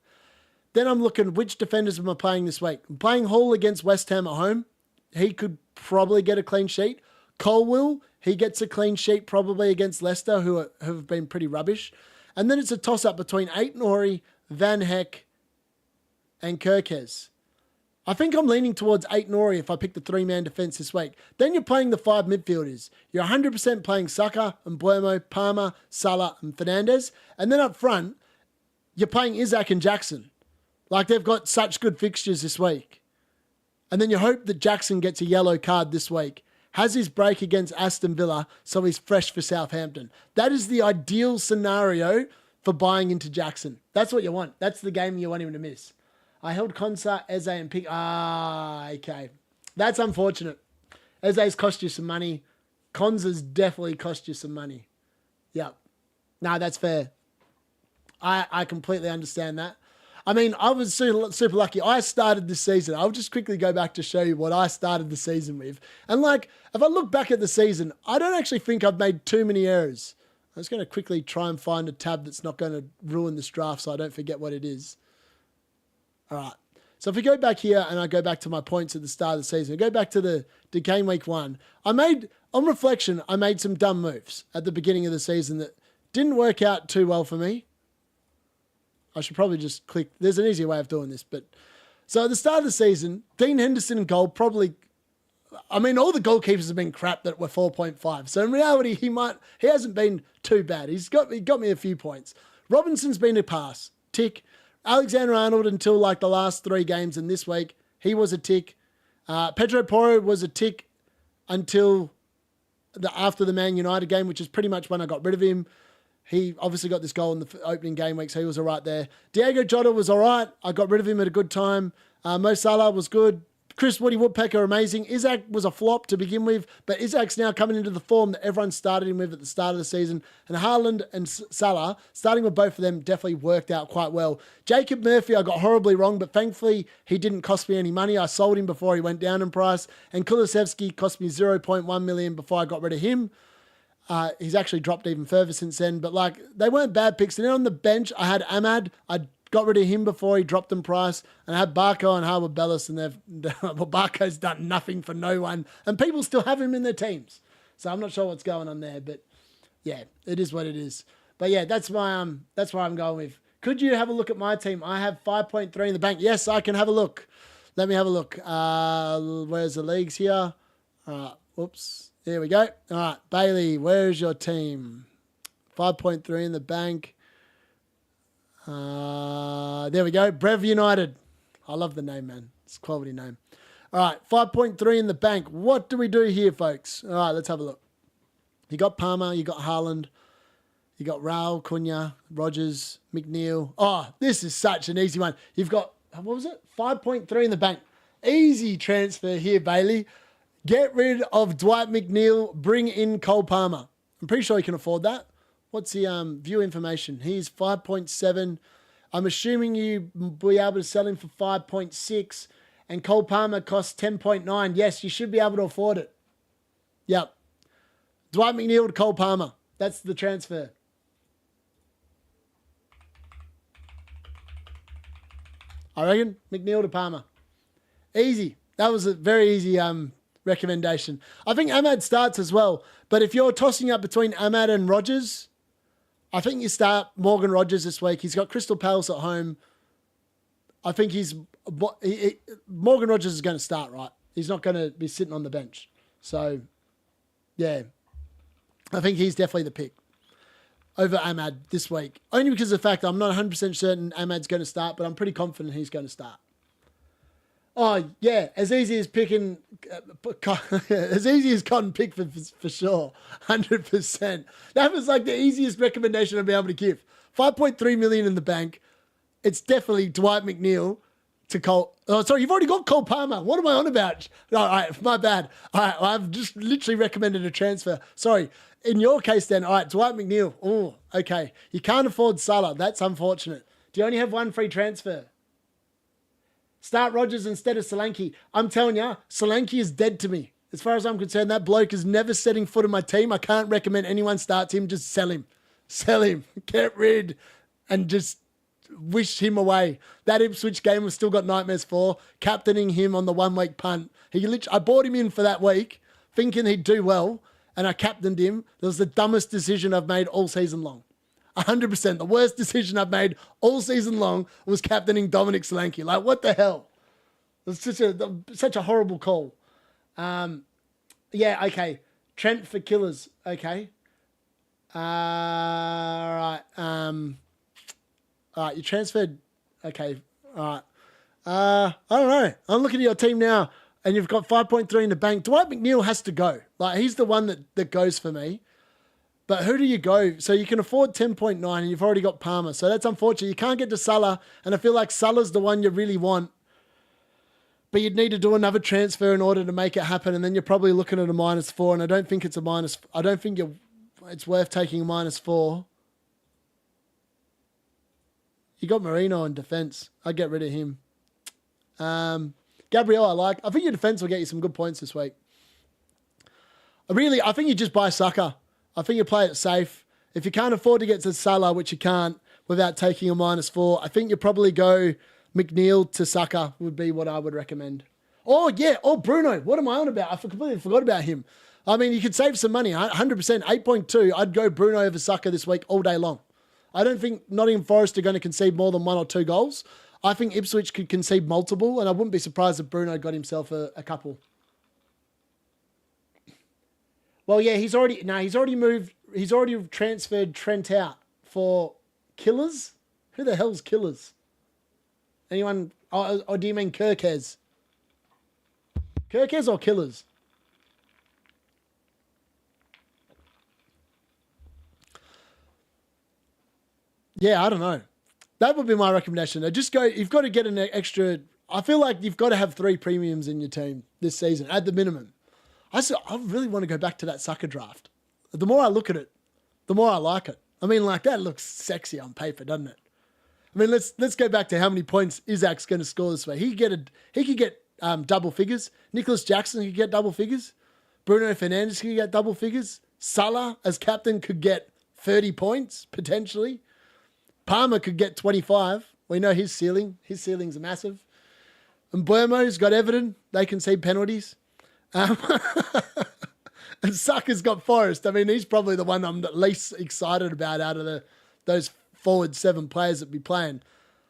Then I'm looking, which defenders am I playing this week? I'm playing Hall against West Ham at home. He could probably get a clean sheet. Colwill, he gets a clean sheet probably against Leicester, who have been pretty rubbish. And then it's a toss-up between Aït-Nouri, Van Heck, and Kirkes. I think I'm leaning towards Aït-Nouri if I pick the 3-man defence this week. Then you're playing the 5 midfielders. You're 100% playing Saka and Buemo, Palmer, Salah and Fernandes. And then up front, you're playing Isaac and Jackson. Like they've got such good fixtures this week. And then you hope that Jackson gets a yellow card this week, has his break against Aston Villa, so he's fresh for Southampton. That is the ideal scenario for buying into Jackson. That's what you want. That's the game you want him to miss. I held Konsa, Eze, and Pick. Okay. That's unfortunate. Eze's cost you some money. Konsa's definitely cost you some money. Yep. No, that's fair. I completely understand that. I mean, I was super lucky. I started this season. I'll just quickly go back to show you what I started the season with. And like, if I look back at the season, I don't actually think I've made too many errors. I'm just going to quickly try and find a tab that's not going to ruin this draft so I don't forget what it is. All right. So if we go back here and I go back to my points at the start of the season, I go back to the game week 1. On reflection, I made some dumb moves at the beginning of the season that didn't work out too well for me. I should probably just click. There's an easier way of doing this. So at the start of the season, Dean Henderson in goal probably, I mean, all the goalkeepers have been crap that were 4.5. So in reality, he hasn't been too bad. He got me a few points. Robinson's been a pass. Tick. Alexander-Arnold until like the last 3 games and this week, he was a tick. Pedro Porro was a tick until after the Man United game, which is pretty much when I got rid of him. He obviously got this goal in the opening game week, so he was all right there. Diego Jota was all right. I got rid of him at a good time. Mo Salah was good. Chris Woody Woodpecker, amazing. Isaac was a flop to begin with, but Isaac's now coming into the form that everyone started him with at the start of the season. And Haaland and Salah, starting with both of them, definitely worked out quite well. Jacob Murphy, I got horribly wrong, but thankfully he didn't cost me any money. I sold him before he went down in price. And Kulusevski cost me 0.1 million before I got rid of him. He's actually dropped even further since then, but like they weren't bad picks. And then on the bench, I had Ahmad. I got rid of him before he dropped in price, and I had Barco and Harwood Bellis, and Barco's done nothing for no one, and people still have him in their teams. So I'm not sure what's going on there, but yeah, it is what it is. But yeah, that's why I'm going with could you have a look at my team? I have 5.3 in the bank. Yes, I can have a look. Let me have a look. Where's the leagues here? Whoops. There we go. All right, Bailey, where's your team? 5.3 in the bank. There we go. Brev United. I love the name, man. It's a quality name. All right, 5.3 in the bank. What do we do here, folks? All right, let's have a look. You got Palmer, you got Haaland, you got Raul, Cunha, Rogers, McNeil. Oh, this is such an easy one. You've got, what was it? 5.3 in the bank. Easy transfer here, Bailey. Get rid of Dwight McNeil, bring in Cole Palmer. I'm pretty sure you can afford that. What's the view information? He's 5.7. I'm assuming you will be able to sell him for 5.6. And Cole Palmer costs 10.9. Yes, you should be able to afford it. Yep. Dwight McNeil to Cole Palmer. That's the transfer. I reckon McNeil to Palmer. Easy. That was a very easy recommendation. I think Ahmad starts as well. But if you're tossing up between Ahmad and Rogers, I think you start Morgan Rogers this week. He's got Crystal Palace at home. I think Morgan Rogers is going to start, right? He's not going to be sitting on the bench. So, yeah. I think he's definitely the pick over Ahmad this week. Only because of the fact that I'm not 100% certain Ahmad's going to start, but I'm pretty confident he's going to start. Oh, yeah. As easy as picking, as easy as cotton pick for sure. 100%. That was like the easiest recommendation I'd be able to give. 5.3 million in the bank. It's definitely Dwight McNeil to Cole. Oh, sorry, you've already got Cole Palmer. What am I on about? All right, my bad. All right, I've just literally recommended a transfer. Sorry. In your case then, all right, Dwight McNeil. Oh, okay. You can't afford Salah. That's unfortunate. Do you only have one free transfer? Start Rogers instead of Solanke. I'm telling you, Solanke is dead to me. As far as I'm concerned, that bloke is never setting foot in my team. I can't recommend anyone starts him. Just sell him. Sell him. Get rid and just wish him away. That Ipswich game we've still got nightmares for. Captaining him on the 1 week punt. I bought him in for that week thinking he'd do well, and I captained him. It was the dumbest decision I've made all season long. 100%. The worst decision I've made all season long was captaining Dominic Solanke. Like, what the hell? It's such a horrible call. Yeah, okay. Trent for Killers. Okay. All right. All right, you transferred. Okay, all right. I don't know. I'm looking at your team now, and you've got 5.3 in the bank. Dwight McNeil has to go. Like, he's the one that goes for me. But who do you go? So you can afford 10.9, and you've already got Palmer. So that's unfortunate. You can't get to Salah, and I feel like Salah's the one you really want. But you'd need to do another transfer in order to make it happen, and then you're probably looking at a -4, and I don't think it's a minus. I don't think it's worth taking a -4. You got Marino in defence. I'd get rid of him. Gabriel, I like. I think your defence will get you some good points this week. I think you just buy Saka. I think you play it safe. If you can't afford to get to Salah, which you can't, without taking a -4, I think you probably go McNeil to Saka would be what I would recommend. Oh, yeah. Oh, Bruno. What am I on about? I completely forgot about him. I mean, you could save some money. 100%. 8.2. I'd go Bruno over Saka this week all day long. I don't think Nottingham Forest are going to concede more than 1 or 2 goals. I think Ipswich could concede multiple, and I wouldn't be surprised if Bruno got himself a couple. Well, yeah, he's already transferred Trent out for Killers. Who the hell's Killers? Anyone? Or do you mean Kirkez? Kirkez or Killers? Yeah, I don't know. That would be my recommendation. You've got to get an extra. I feel like you've got to have 3 premiums in your team this season at the minimum. I really want to go back to that Saka draft. The more I look at it, the more I like it. I mean, like, that looks sexy on paper, doesn't it? I mean, let's go back to how many points Isaac's going to score this way. He could get double figures. Nicholas Jackson could get double figures. Bruno Fernandes could get double figures. Salah as captain could get 30 points potentially. Palmer could get 25. We know his ceiling. His ceiling's massive. And Burmo's got Everton. They concede penalties. And Saka's got Forest. I mean, he's probably the one I'm the least excited about out of those forward 7 players that be playing.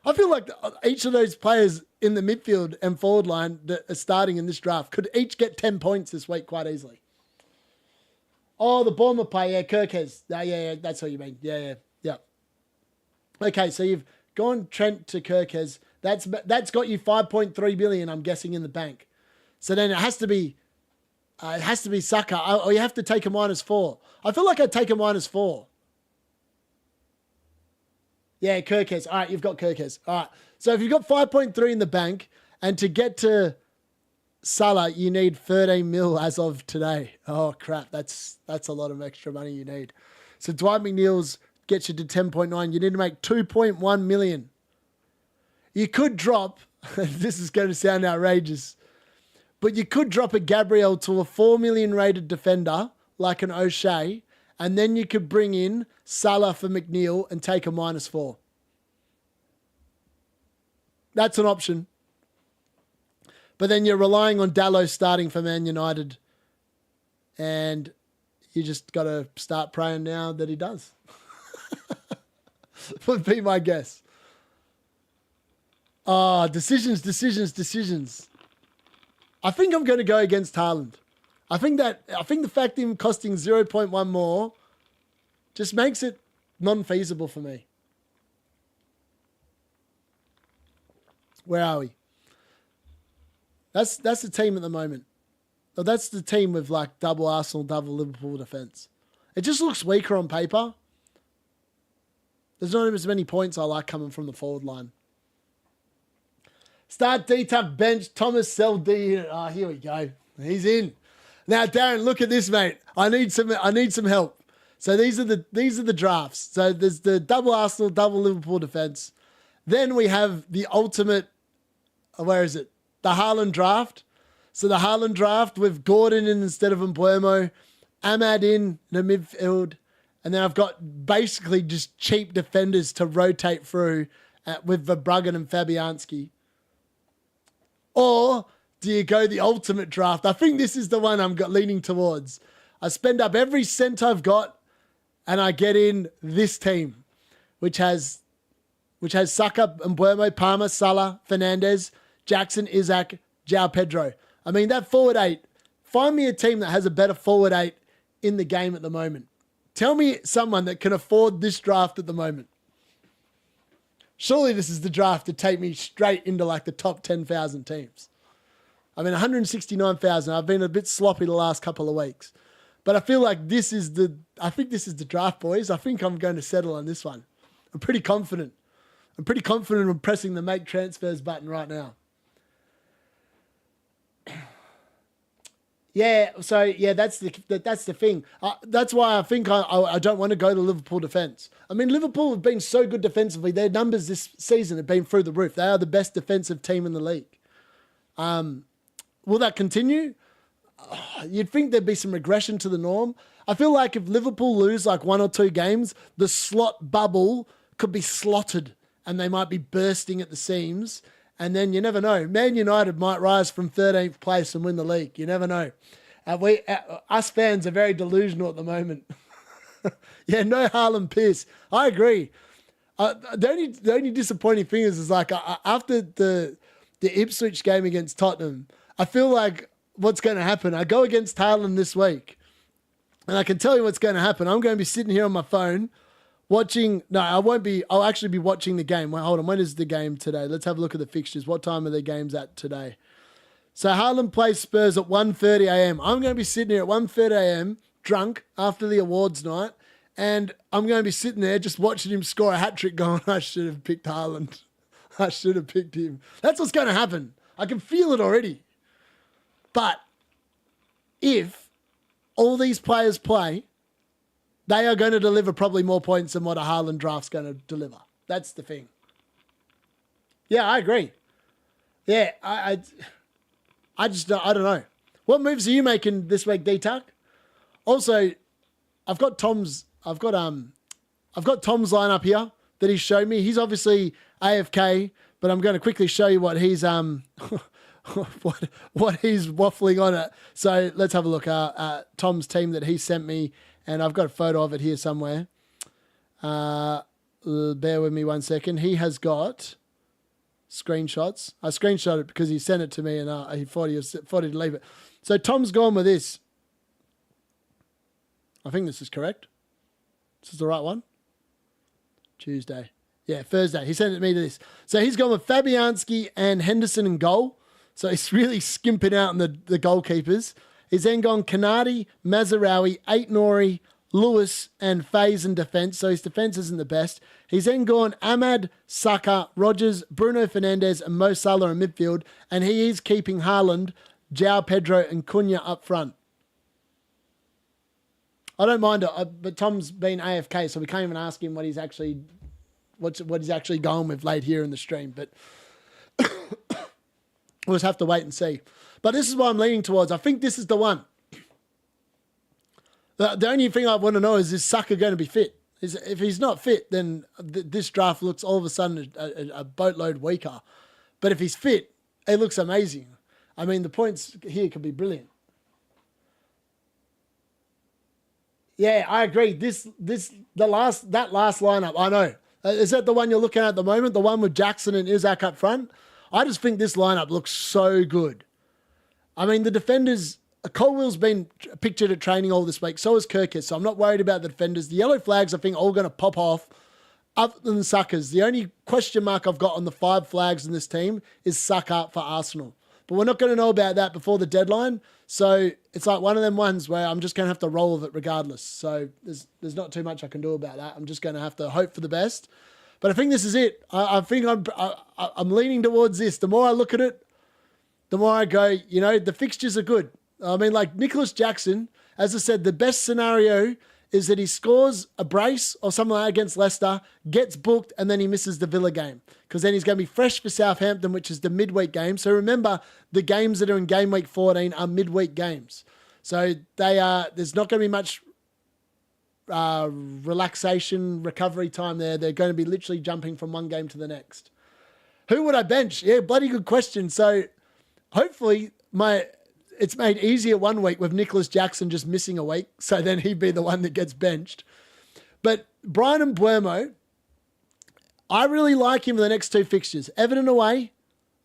I feel like each of those players in the midfield and forward line that are starting in this draft could each get 10 points this week quite easily. Oh, the Bournemouth player, yeah, Kirkes. Yeah, that's what you mean. Yeah. Okay, so you've gone Trent to Kirkes. That's got you 5.3 billion, I'm guessing, in the bank. So then it has to be Saka, or you have to take a -4. I feel like I'd take a -4. Yeah, Kirkes. All right, you've got Kirkes. All right. So if you've got 5.3 in the bank, and to get to Salah, you need 13 mil as of today. Oh, crap. That's a lot of extra money you need. So Dwight McNeil's gets you to 10.9. You need to make 2.1 million. You could drop, this is going to sound outrageous, but you could drop a Gabriel to a 4 million rated defender, like an O'Shea, and then you could bring in Salah for McNeil and take a -4. That's an option. But then you're relying on Dallo starting for Man United, and you just got to start praying now that he does. Would be my guess. Decisions. I think I'm going to go against Haaland. I think the fact of him costing 0.1 more just makes it non-feasible for me. Where are we? That's the team at the moment. So that's the team with like double Arsenal, double Liverpool defence. It just looks weaker on paper. There's not as many points I like coming from the forward line. Start D-Tuck bench, Thomas sell D. Oh, here we go. He's in. Now, Darren, look at this, mate. I need some help. So these are the drafts. So there's the double Arsenal, double Liverpool defence. Then we have the ultimate, where is it? The Haaland draft. So the Haaland draft with Gordon in instead of Mbeumo, Ahmad in the midfield, and then I've got basically just cheap defenders to rotate through with Verbruggen and Fabianski. Or do you go the ultimate draft? I think this is the one I'm leaning towards. I spend up every cent I've got and I get in this team, which has Saka, Mbeumo, Palmer, Salah, Fernandes, Jackson, Isaac, João Pedro. I mean, that forward 8, find me a team that has a better forward 8 in the game at the moment. Tell me someone that can afford this draft at the moment. Surely this is the draft to take me straight into like the top 10,000 teams. I mean, 169,000. I've been a bit sloppy the last couple of weeks. But I feel like this is the draft, boys. I think I'm going to settle on this one. I'm pretty confident. I'm pressing the make transfers button right now. Yeah, so yeah, that's the thing. That's why I think I don't want to go to Liverpool defence. I mean, Liverpool have been so good defensively. Their numbers this season have been through the roof. They are the best defensive team in the league. Will that continue? You'd think there'd be some regression to the norm. I feel like if Liverpool lose like 1 or 2 games, the slot bubble could be slotted and they might be bursting at the seams. And then you never know. Man United might rise from 13th place and win the league. You never know. Us fans are very delusional at the moment. Yeah, no Haaland piss. I agree. The only disappointing thing is like after the Ipswich game against Tottenham, I feel like what's going to happen, I go against Haaland this week, and I can tell you what's going to happen. I'm going to be sitting here on my phone watching. No, I won't be. I'll actually be watching the game. Wait, hold on. When is the game today? Let's have a look at the fixtures. What time are the games at today? So Haaland plays Spurs at 1:30 a.m. I'm going to be sitting here at 1:30 a.m. drunk after the awards night, and I'm going to be sitting there just watching him score a hat-trick going, I should have picked Haaland. I should have picked him. That's what's going to happen. I can feel it already. But if all these players play, they are going to deliver probably more points than what a Haaland draft's going to deliver. That's the thing. Yeah, I agree. Yeah, I don't know. What moves are you making this week, D-Tuck? Also, I've got Tom's lineup here that he showed me. He's obviously AFK, but I'm going to quickly show you what he's what he's waffling on at. So let's have a look at Tom's team that he sent me, and I've got a photo of it here somewhere. bear with me 1 second. He has got screenshots. I screenshot it because he sent it to me and he thought he'd leave it. So Tom's gone with this. I think this is correct. This is the right one. Tuesday. Yeah, Thursday. He sent it to me to this. So he's gone with Fabianski and Henderson in goal. So he's really skimping out on the goalkeepers. He's then gone Canardi, Mazarawi, Aitnori, Lewis, and Faze in defence. So his defence isn't the best. He's then gone Ahmad, Saka, Rogers, Bruno Fernandes, and Mo Salah in midfield. And he is keeping Haaland, João Pedro, and Cunha up front. I don't mind it, but Tom's been AFK, so we can't even ask him what he's actually going with late here in the stream. But we'll just have to wait and see. But this is what I'm leaning towards. I think this is the one. The only thing I want to know is Saka going to be fit? If he's not fit, then this draft looks all of a sudden a boatload weaker. But if he's fit, it looks amazing. I mean, the points here could be brilliant. Yeah, I agree. That last lineup, I know. Is that the one you're looking at the moment? The one with Jackson and Isaac up front? I just think this lineup looks so good. I mean, the defenders, Colwell's been pictured at training all this week. So is Kirkus. So I'm not worried about the defenders. The yellow flags, I think, all going to pop off. Other than Saka's. The only question mark I've got on the 5 flags in this team is Saka for Arsenal. But we're not going to know about that before the deadline. So it's like one of them ones where I'm just going to have to roll with it regardless. So there's not too much I can do about that. I'm just going to have to hope for the best. But I think this is it. I think I'm leaning towards this. The more I look at it, the more I go, the fixtures are good. I mean, like Nicholas Jackson, as I said, the best scenario is that he scores a brace or something like that against Leicester, gets booked, and then he misses the Villa game. Because then he's going to be fresh for Southampton, which is the midweek game. So remember, the games that are in game week 14 are midweek games. So there's not going to be much relaxation, recovery time there. They're going to be literally jumping from one game to the next. Who would I bench? Yeah, bloody good question. So hopefully it's made easier one week with Nicholas Jackson just missing a week. So then he'd be the one that gets benched. But Brian Mbeumo, I really like him for the next 2 fixtures. Everton away,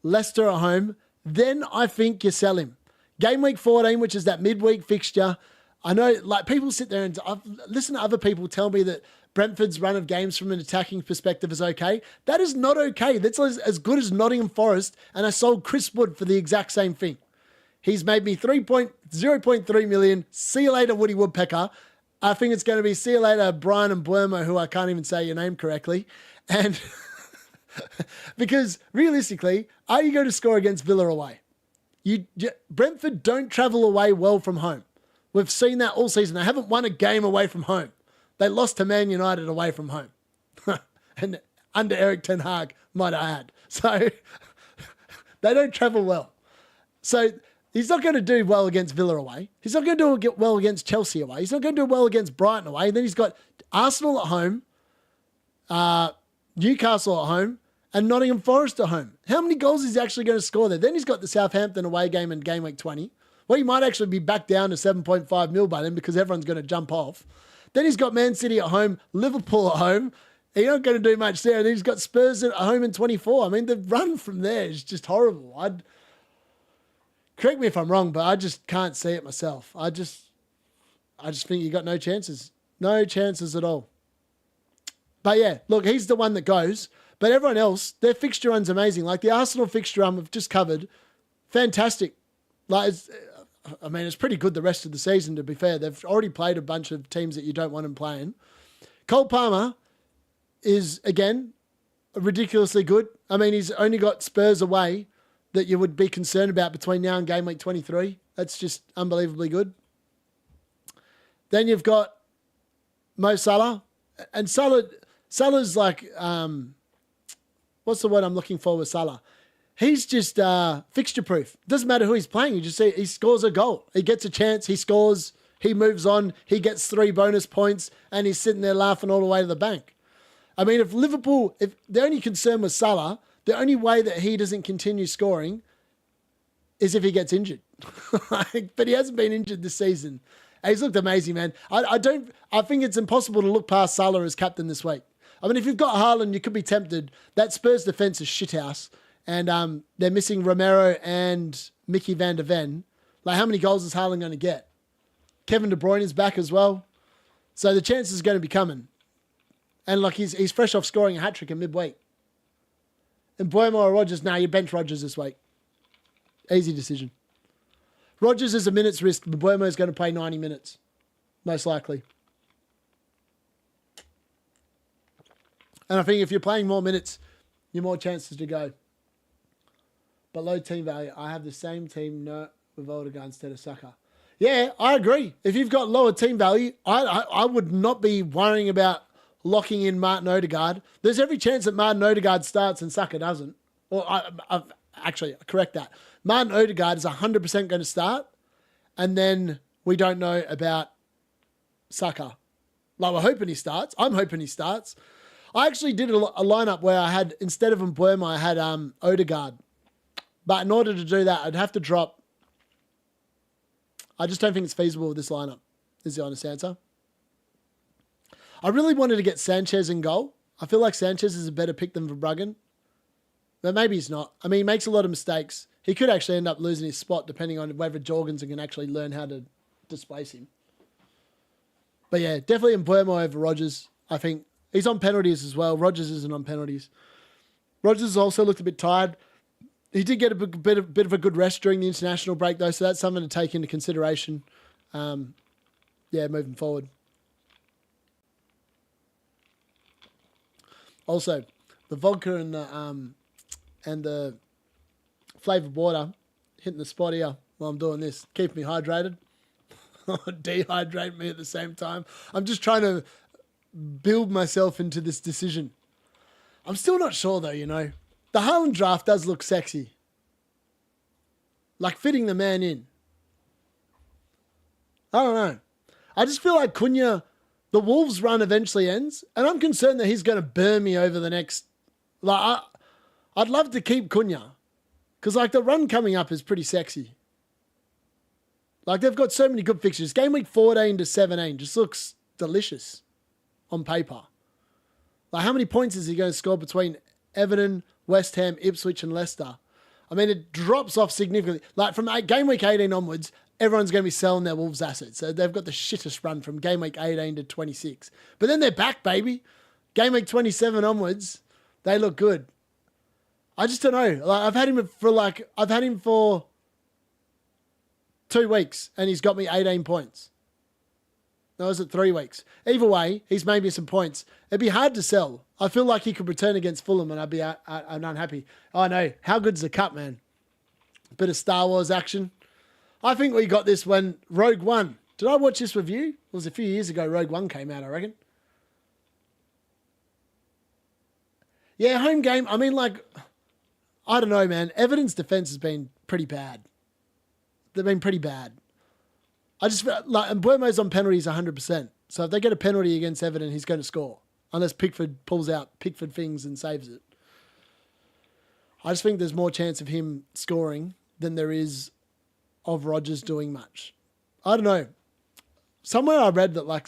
Leicester at home. Then I think you sell him. Game week 14, which is that midweek fixture. I know, like, people sit there and I've listened to other people tell me that Brentford's run of games from an attacking perspective is okay. That is not okay. That's as good as Nottingham Forest, and I sold Chris Wood for the exact same thing. He's made me 0.3 million. See you later, Woody Woodpecker. I think it's going to be see you later, Brian Mbeumo, who I can't even say your name correctly. And because realistically, are you going to score against Villa away? Brentford don't travel away well from home. We've seen that all season. They haven't won a game away from home. They lost to Man United away from home. And under Eric Ten Hag, might I add. So they don't travel well. So he's not going to do well against Villa away. He's not going to do well against Chelsea away. He's not going to do well against Brighton away. And then he's got Arsenal at home, Newcastle at home, and Nottingham Forest at home. How many goals is he actually going to score there? Then he's got the Southampton away game in game week 20. Well, he might actually be back down to 7.5 mil by then because everyone's going to jump off. Then he's got Man City at home, Liverpool at home. He's not going to do much there. And then he's got Spurs at home in 24. I mean, the run from there is just horrible. Correct me if I'm wrong, but I just can't see it myself. I just think you got no chances. No chances at all. But yeah, look, he's the one that goes. But everyone else, their fixture run's amazing. Like the Arsenal fixture run we've just covered, fantastic. Like, it's pretty good the rest of the season, to be fair. They've already played a bunch of teams that you don't want them playing. Cole Palmer is, again, ridiculously good. I mean, he's only got Spurs away that you would be concerned about between now and game week 23. That's just unbelievably good. Then you've got Mo Salah. And Salah's like, what's the word I'm looking for with Salah? He's just fixture proof. Doesn't matter who he's playing. You just see he scores a goal. He gets a chance. He scores. He moves on. He gets 3 bonus points, and he's sitting there laughing all the way to the bank. I mean, if the only concern was Salah, the only way that he doesn't continue scoring is if he gets injured. But he hasn't been injured this season. He's looked amazing, man. I think it's impossible to look past Salah as captain this week. I mean, if you've got Haaland, you could be tempted. That Spurs defense is shithouse. And they're missing Romero and Mickey van der Ven. Like, how many goals is Haaland going to get? Kevin De Bruyne is back as well. So the chance is going to be coming. And, like, he's fresh off scoring a hat-trick in midweek. And Mbeumo or Rodgers, you bench Rodgers this week. Easy decision. Rodgers is a minute's risk, but Mbeumo is going to play 90 minutes. Most likely. And I think if you're playing more minutes, you're more chances to go. But low team value. I have the same team with Odegaard instead of Saka. Yeah, I agree. If you've got lower team value, I would not be worrying about locking in Martin Odegaard. There's every chance that Martin Odegaard starts and Saka doesn't. Or actually, correct that. Martin Odegaard is 100% going to start, and then we don't know about Saka. Like, we're hoping he starts. I'm hoping he starts. I actually did a lineup where I had, instead of Mbeumo, I had Odegaard. But in order to do that, I'd have to drop. I just don't think it's feasible with this lineup, is the honest answer. I really wanted to get Sanchez in goal. I feel like Sanchez is a better pick than Verbruggen. But maybe he's not. I mean, he makes a lot of mistakes. He could actually end up losing his spot depending on whether Jorgensen can actually learn how to displace him. But yeah, definitely Mbeumo over Rodgers. I think he's on penalties as well. Rodgers isn't on penalties. Rodgers has also looked a bit tired. He did get a bit of a good rest during the international break, though, so that's something to take into consideration. Moving forward. Also, the vodka and the flavoured water hitting the spot here while I'm doing this, keep me hydrated, dehydrate me at the same time. I'm just trying to build myself into this decision. I'm still not sure, though, you know. The Haaland draft does look sexy. Like fitting the man in. I don't know. I just feel like Cunha, the Wolves run eventually ends, and I'm concerned that he's going to burn me over the next... I'd love to keep Cunha, because like the run coming up is pretty sexy. Like they've got so many good fixtures. Game week 14 to 17 just looks delicious on paper. Like how many points is he going to score between Everton, West Ham, Ipswich and Leicester? I mean, it drops off significantly. Like from game week 18 onwards, everyone's going to be selling their Wolves assets. So they've got the shittest run from game week 18 to 26. But then they're back, baby. Game week 27 onwards, they look good. I just don't know. Like I've had him for 2 weeks and he's got me 18 points. No, is it 3 weeks? Either way, he's made me some points. It'd be hard to sell. I feel like he could return against Fulham and I'd be unhappy. Oh no, how good's the cup, man? Bit of Star Wars action. I think we got this when Rogue One. Did I watch this review? It was a few years ago Rogue One came out, I reckon. Yeah, home game. I mean, like, I don't know, man. Everton's defense has been pretty bad. They've been pretty bad. I just like, and Mbeumo's on penalties 100%. So if they get a penalty against Everton, he's going to score. Unless Pickford pulls out Pickford things and saves it. I just think there's more chance of him scoring than there is of Rodgers doing much. I don't know. Somewhere I read that like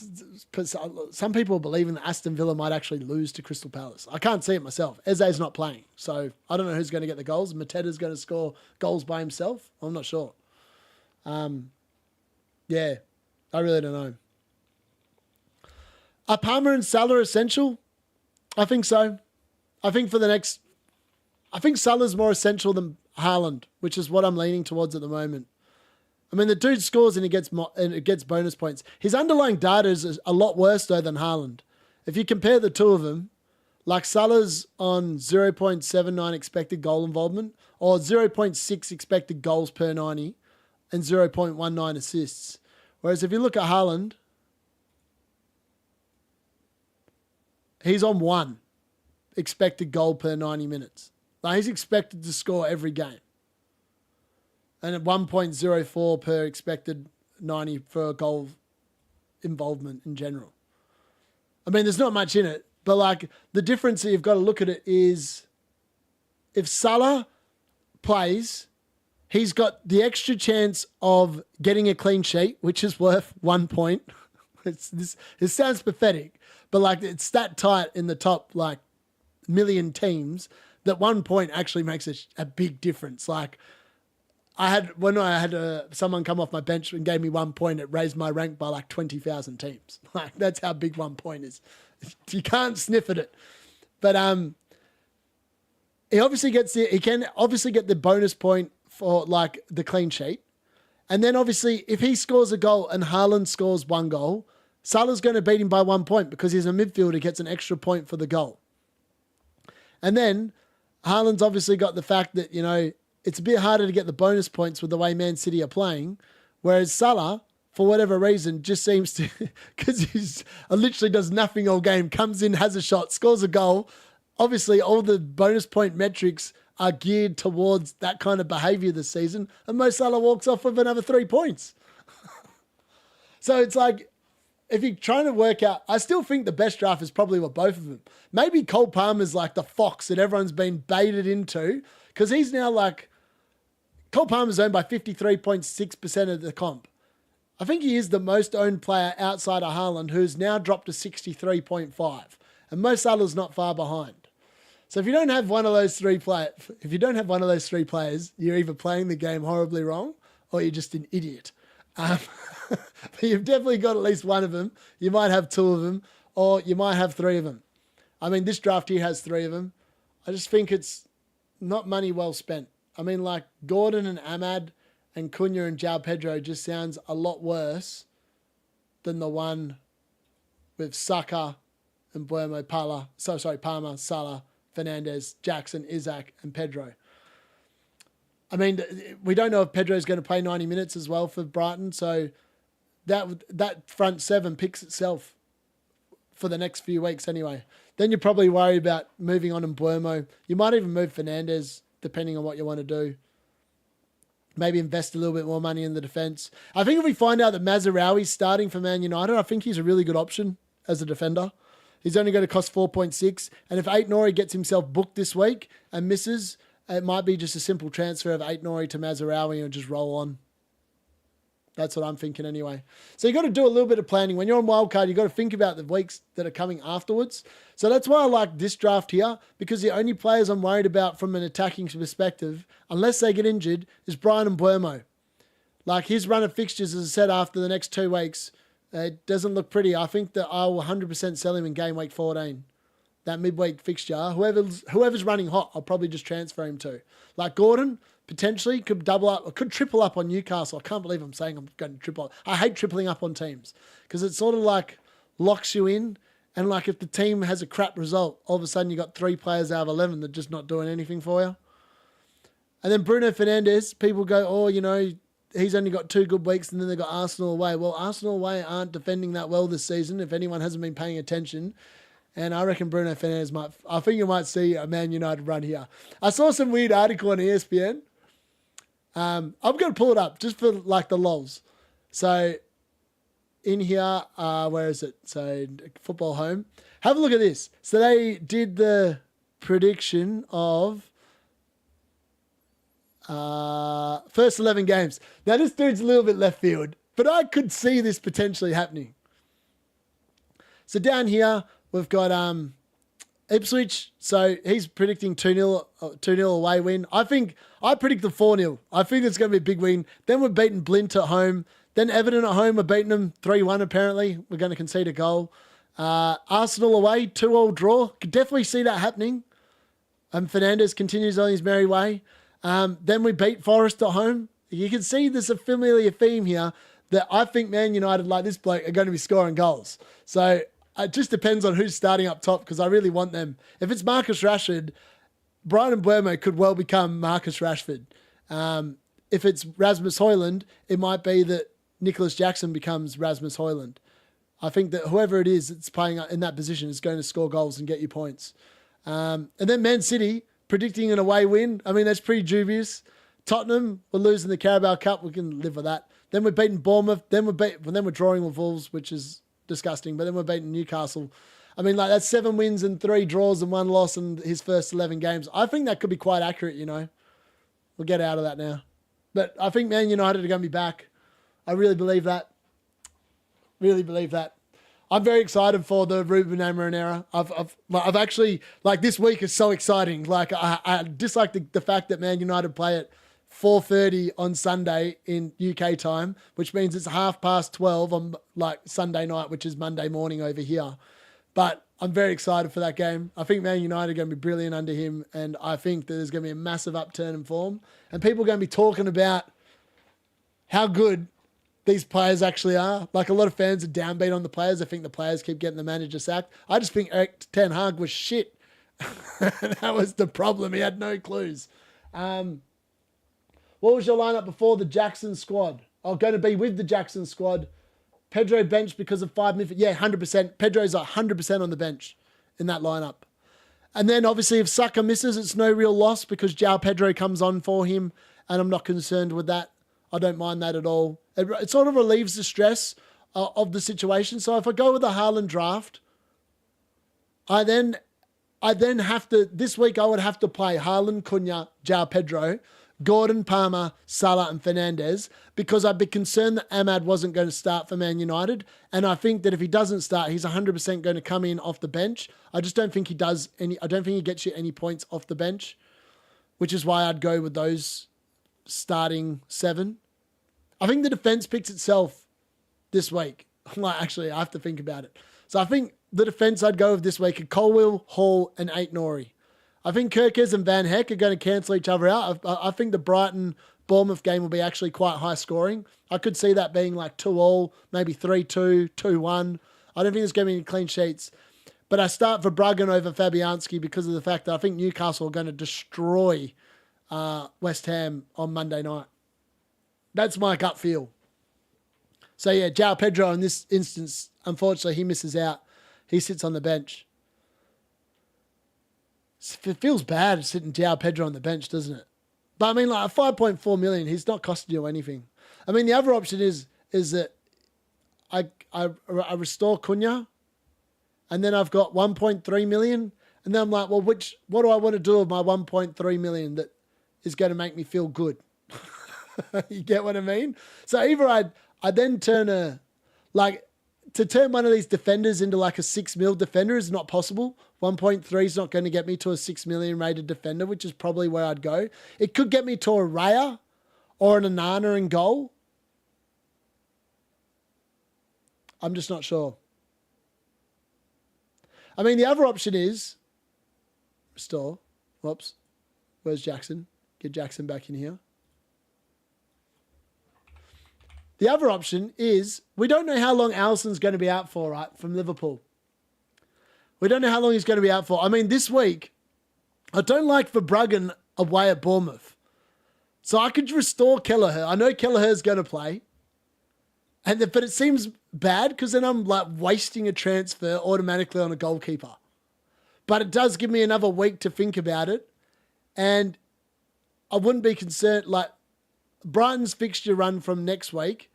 some people are believing that Aston Villa might actually lose to Crystal Palace. I can't see it myself. Eze's not playing. So I don't know who's going to get the goals. Mateta's going to score goals by himself. I'm not sure. Yeah, I really don't know. Are Palmer and Salah essential? I think so. I think Salah's more essential than Haaland, which is what I'm leaning towards at the moment. I mean, the dude scores and it gets bonus points. His underlying data is a lot worse, though, than Haaland. If you compare the two of them, like Salah's on 0.79 expected goal involvement or 0.6 expected goals per 90 and 0.19 assists. Whereas if you look at Haaland, he's on 1 expected goal per 90 minutes. Like he's expected to score every game. And at 1.04 per expected 90 for goal involvement in general. I mean, there's not much in it, but like the difference that you've got to look at it is if Salah plays, he's got the extra chance of getting a clean sheet, which is worth 1 point. It sounds pathetic, but like it's that tight in the top like million teams that 1 point actually makes a big difference. Like when I had someone come off my bench and gave me 1 point, it raised my rank by like 20,000 teams. Like that's how big 1 point is. You can't sniff at it. But he can obviously get the bonus point for like the clean sheet. And then obviously if he scores a goal and Haaland scores 1 goal, Salah's going to beat him by 1 point because he's a midfielder, gets an extra point for the goal. And then Haaland's obviously got the fact that, it's a bit harder to get the bonus points with the way Man City are playing. Whereas Salah, for whatever reason, just seems to, because he's literally does nothing all game, comes in, has a shot, scores a goal. Obviously, all the bonus point metrics are geared towards that kind of behavior this season. And Mo Salah walks off with another 3 points. So it's like, if you're trying to work out, I still think the best draft is probably with both of them. Maybe Cole Palmer's like the fox that everyone's been baited into because he's now like, Cole Palmer's owned by 53.6% of the comp. I think he is the most owned player outside of Haaland who's now dropped to 63.5. And Mo Salah's not far behind. So if you don't have one of those three players, you're either playing the game horribly wrong or you're just an idiot. But you've definitely got at least one of them. You might have 2 of them, or you might have 3 of them. I mean, this draft here has 3 of them. I just think it's not money well spent. I mean, like Gordon and Ahmad and Cunha and João Pedro just sounds a lot worse than the one with Saka and Palmer, Salah, Fernandes, Jackson, Isaac, and Pedro. I mean, we don't know if Pedro's going to play 90 minutes as well for Brighton, so that front 7 picks itself for the next few weeks anyway. Then you're probably worried about moving on in Buemo. You might even move Fernandes, depending on what you want to do. Maybe invest a little bit more money in the defence. I think if we find out that Mazraoui's starting for Man United, I think he's a really good option as a defender. He's only going to cost 4.6. And if Aït-Nouri gets himself booked this week and misses, it might be just a simple transfer of Aït-Nouri to Mazraoui and just roll on. That's what I'm thinking anyway. So you got to do a little bit of planning. When you're on wildcard, you got to think about the weeks that are coming afterwards. So that's why I like this draft here, because the only players I'm worried about from an attacking perspective, unless they get injured, is Brian Mbeumo. Like his run of fixtures, as I said, after the next 2 weeks, it doesn't look pretty. I think that I will 100% sell him in game week 14. That midweek fixture, whoever's running hot, I'll probably just transfer him to. Like Gordon, potentially could double up or could triple up on Newcastle. I can't believe I'm saying I'm going to triple up. I hate tripling up on teams because it sort of like locks you in. And like if the team has a crap result, all of a sudden you got 3 players out of 11 that are just not doing anything for you. And then Bruno Fernandes, people go, oh, he's only got 2 good weeks and then they got Arsenal away. Well, Arsenal away aren't defending that well this season if anyone hasn't been paying attention. And I reckon Bruno Fernandes I think you might see a Man United run here. I saw some weird article on ESPN. I'm going to pull it up just for like the lols. So in here, where is it? So Football Home. Have a look at this. So they did the prediction of first 11 games. Now this dude's a little bit left field, but I could see this potentially happening. So down here, we've got Ipswich. So he's predicting 2-0 away win. I predict the 4-0. I think it's going to be a big win. Then we're beating Blint at home. Then Everton at home, we're beating them 3-1 apparently. We're going to concede a goal. Arsenal away, 2-2 draw. Could definitely see that happening. Fernandes continues on his merry way. Then we beat Forest at home. You can see there's a familiar theme here that I think Man United, like this bloke, are going to be scoring goals. So it just depends on who's starting up top because I really want them. If it's Marcus Rashford, Brian Mbeumo could well become Marcus Rashford. If it's Rasmus Højlund, it might be that Nicholas Jackson becomes Rasmus Højlund. I think that whoever it is that's playing in that position is going to score goals and get you points. And then Man City, predicting an away win. I mean, that's pretty dubious. Tottenham, we're losing the Carabao Cup. We can live with that. Then we're beating Bournemouth. Then we're drawing with Wolves, which is disgusting. But then we're beating Newcastle. I mean, like that's 7 wins and 3 draws and 1 loss in his first 11 games. I think that could be quite accurate, We'll get out of that now. But I think Man United are going to be back. I really believe that. Really believe that. I'm very excited for the Ruben Amorim era. I've actually, like, this week is so exciting. Like, I dislike the fact that Man United play at 4:30 on Sunday in UK time, which means it's 12:30 on like Sunday night, which is Monday morning over here. But I'm very excited for that game. I think Man United are going to be brilliant under him, and I think that there's going to be a massive upturn in form, and people are going to be talking about how good these players actually are. Like, a lot of fans are downbeat on the players. I think the players keep getting the manager sacked. I just think Erik ten Hag was shit. That was the problem. He had no clues. What was your lineup before the Jackson squad? I'm going to be with the Jackson squad. Pedro benched because of 5 minutes. Yeah, 100%. Pedro's 100% on the bench in that lineup. And then obviously if Saka misses, it's no real loss because João Pedro comes on for him, and I'm not concerned with that. I don't mind that at all. It sort of relieves the stress of the situation. So if I go with a Haaland draft, I then have to, this week I would have to play Haaland, Cunha, João Pedro, Gordon, Palmer, Salah and Fernandes, because I'd be concerned that Ahmad wasn't going to start for Man United. And I think that if he doesn't start, he's 100% going to come in off the bench. I just don't think he does any, I don't think he gets you any points off the bench, which is why I'd go with those starting 7. I think the defense picks itself this week. Like, actually, I have to think about it. So I think the defense I'd go with this week are Colwill, Hall and Ait-Nouri. I think Kirkes and Van Heck are going to cancel each other out. I think the Brighton-Bournemouth game will be actually quite high scoring. I could see that being like 2-2, maybe 3-2, 2-1. I don't think there's going to be any clean sheets. But I start for Bruggen over Fabianski because of the fact that I think Newcastle are going to destroy West Ham on Monday night. That's my gut feel. So yeah, João Pedro in this instance, unfortunately, he misses out. He sits on the bench. It feels bad sitting João Pedro on the bench, doesn't it? But I mean, like, 5.4 million, he's not costing you anything. I mean, the other option is that I restore Cunha, and then I've got 1.3 million, and then I'm like, well, what do I want to do with my 1.3 million that is going to make me feel good? You get what I mean? So either I then turn to turn one of these defenders into like a 6 mil defender is not possible. 1.3 is not going to get me to a 6 million rated defender, which is probably where I'd go. It could get me to a Raya or an Onana in goal. I'm just not sure. I mean, the other option is restore. Whoops. Where's Jackson? Get Jackson back in here. The other option is we don't know how long Alisson's going to be out for, right, from Liverpool. We don't know how long he's going to be out for. I mean, this week, I don't like Verbruggen away at Bournemouth. So I could restore Kelleher. I know Kelleher's going to play. But it seems bad because then I'm like wasting a transfer automatically on a goalkeeper. But it does give me another week to think about it. And I wouldn't be concerned, like, Brighton's fixture run from next week,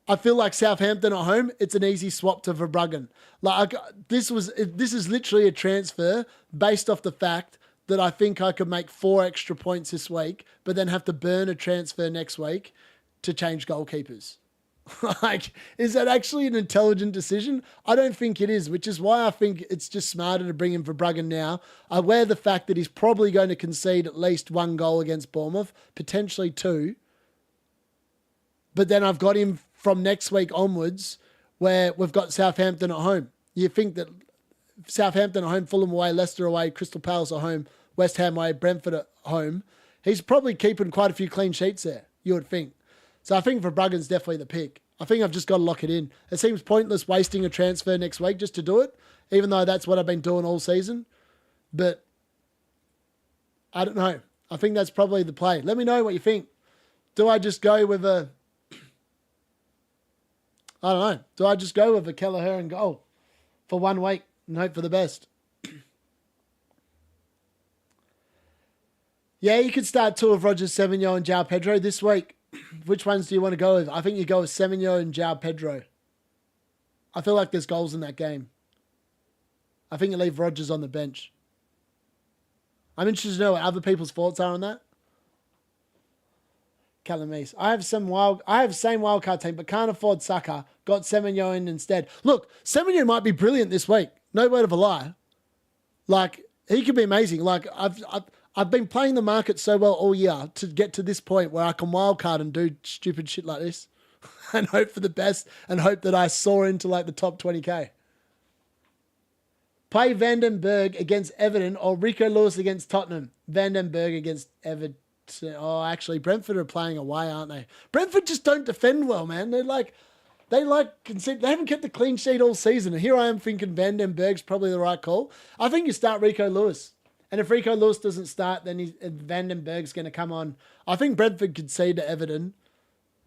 I feel like Southampton at home, it's an easy swap to Verbruggen. Like, this is literally a transfer based off the fact that I think I could make 4 extra points this week, but then have to burn a transfer next week to change goalkeepers. Like, is that actually an intelligent decision? I don't think it is, which is why I think it's just smarter to bring in Verbruggen now. I wear the fact that he's probably going to concede at least 1 goal against Bournemouth, potentially 2. But then I've got him from next week onwards where we've got Southampton at home. You think that Southampton at home, Fulham away, Leicester away, Crystal Palace at home, West Ham away, Brentford at home. He's probably keeping quite a few clean sheets there, you would think. So I think Verbruggen's definitely the pick. I think I've just got to lock it in. It seems pointless wasting a transfer next week just to do it, even though that's what I've been doing all season. But I don't know. I think that's probably the play. Let me know what you think. Do I just go with a... I don't know. Do I just go with a Kelleher and goal for 1 week and hope for the best? Yeah, you could start 2 of Rogers, Semenyo and João Pedro this week. Which ones do you want to go with? I think you go with Semenyo and João Pedro. I feel like there's goals in that game. I think you leave Rogers on the bench. I'm interested to know what other people's thoughts are on that. Calamise. I have same wildcard team, but can't afford Saka. Got Semenyo in instead. Look, Semenyo might be brilliant this week. No word of a lie. Like, he could be amazing. Like, I've been playing the market so well all year to get to this point where I can wildcard and do stupid shit like this and hope for the best and hope that I soar into like the top 20k. Play Van den Berg against Everton or Rico Lewis against Tottenham. Van den Berg against Everton. Oh, actually, Brentford are playing away, aren't they? Brentford just don't defend well, man. They haven't kept the clean sheet all season. And here I am thinking Van den Berg's probably the right call. I think you start Rico Lewis. And if Rico Lewis doesn't start, then Van den Berg's going to come on. I think Brentford could cede to Everton.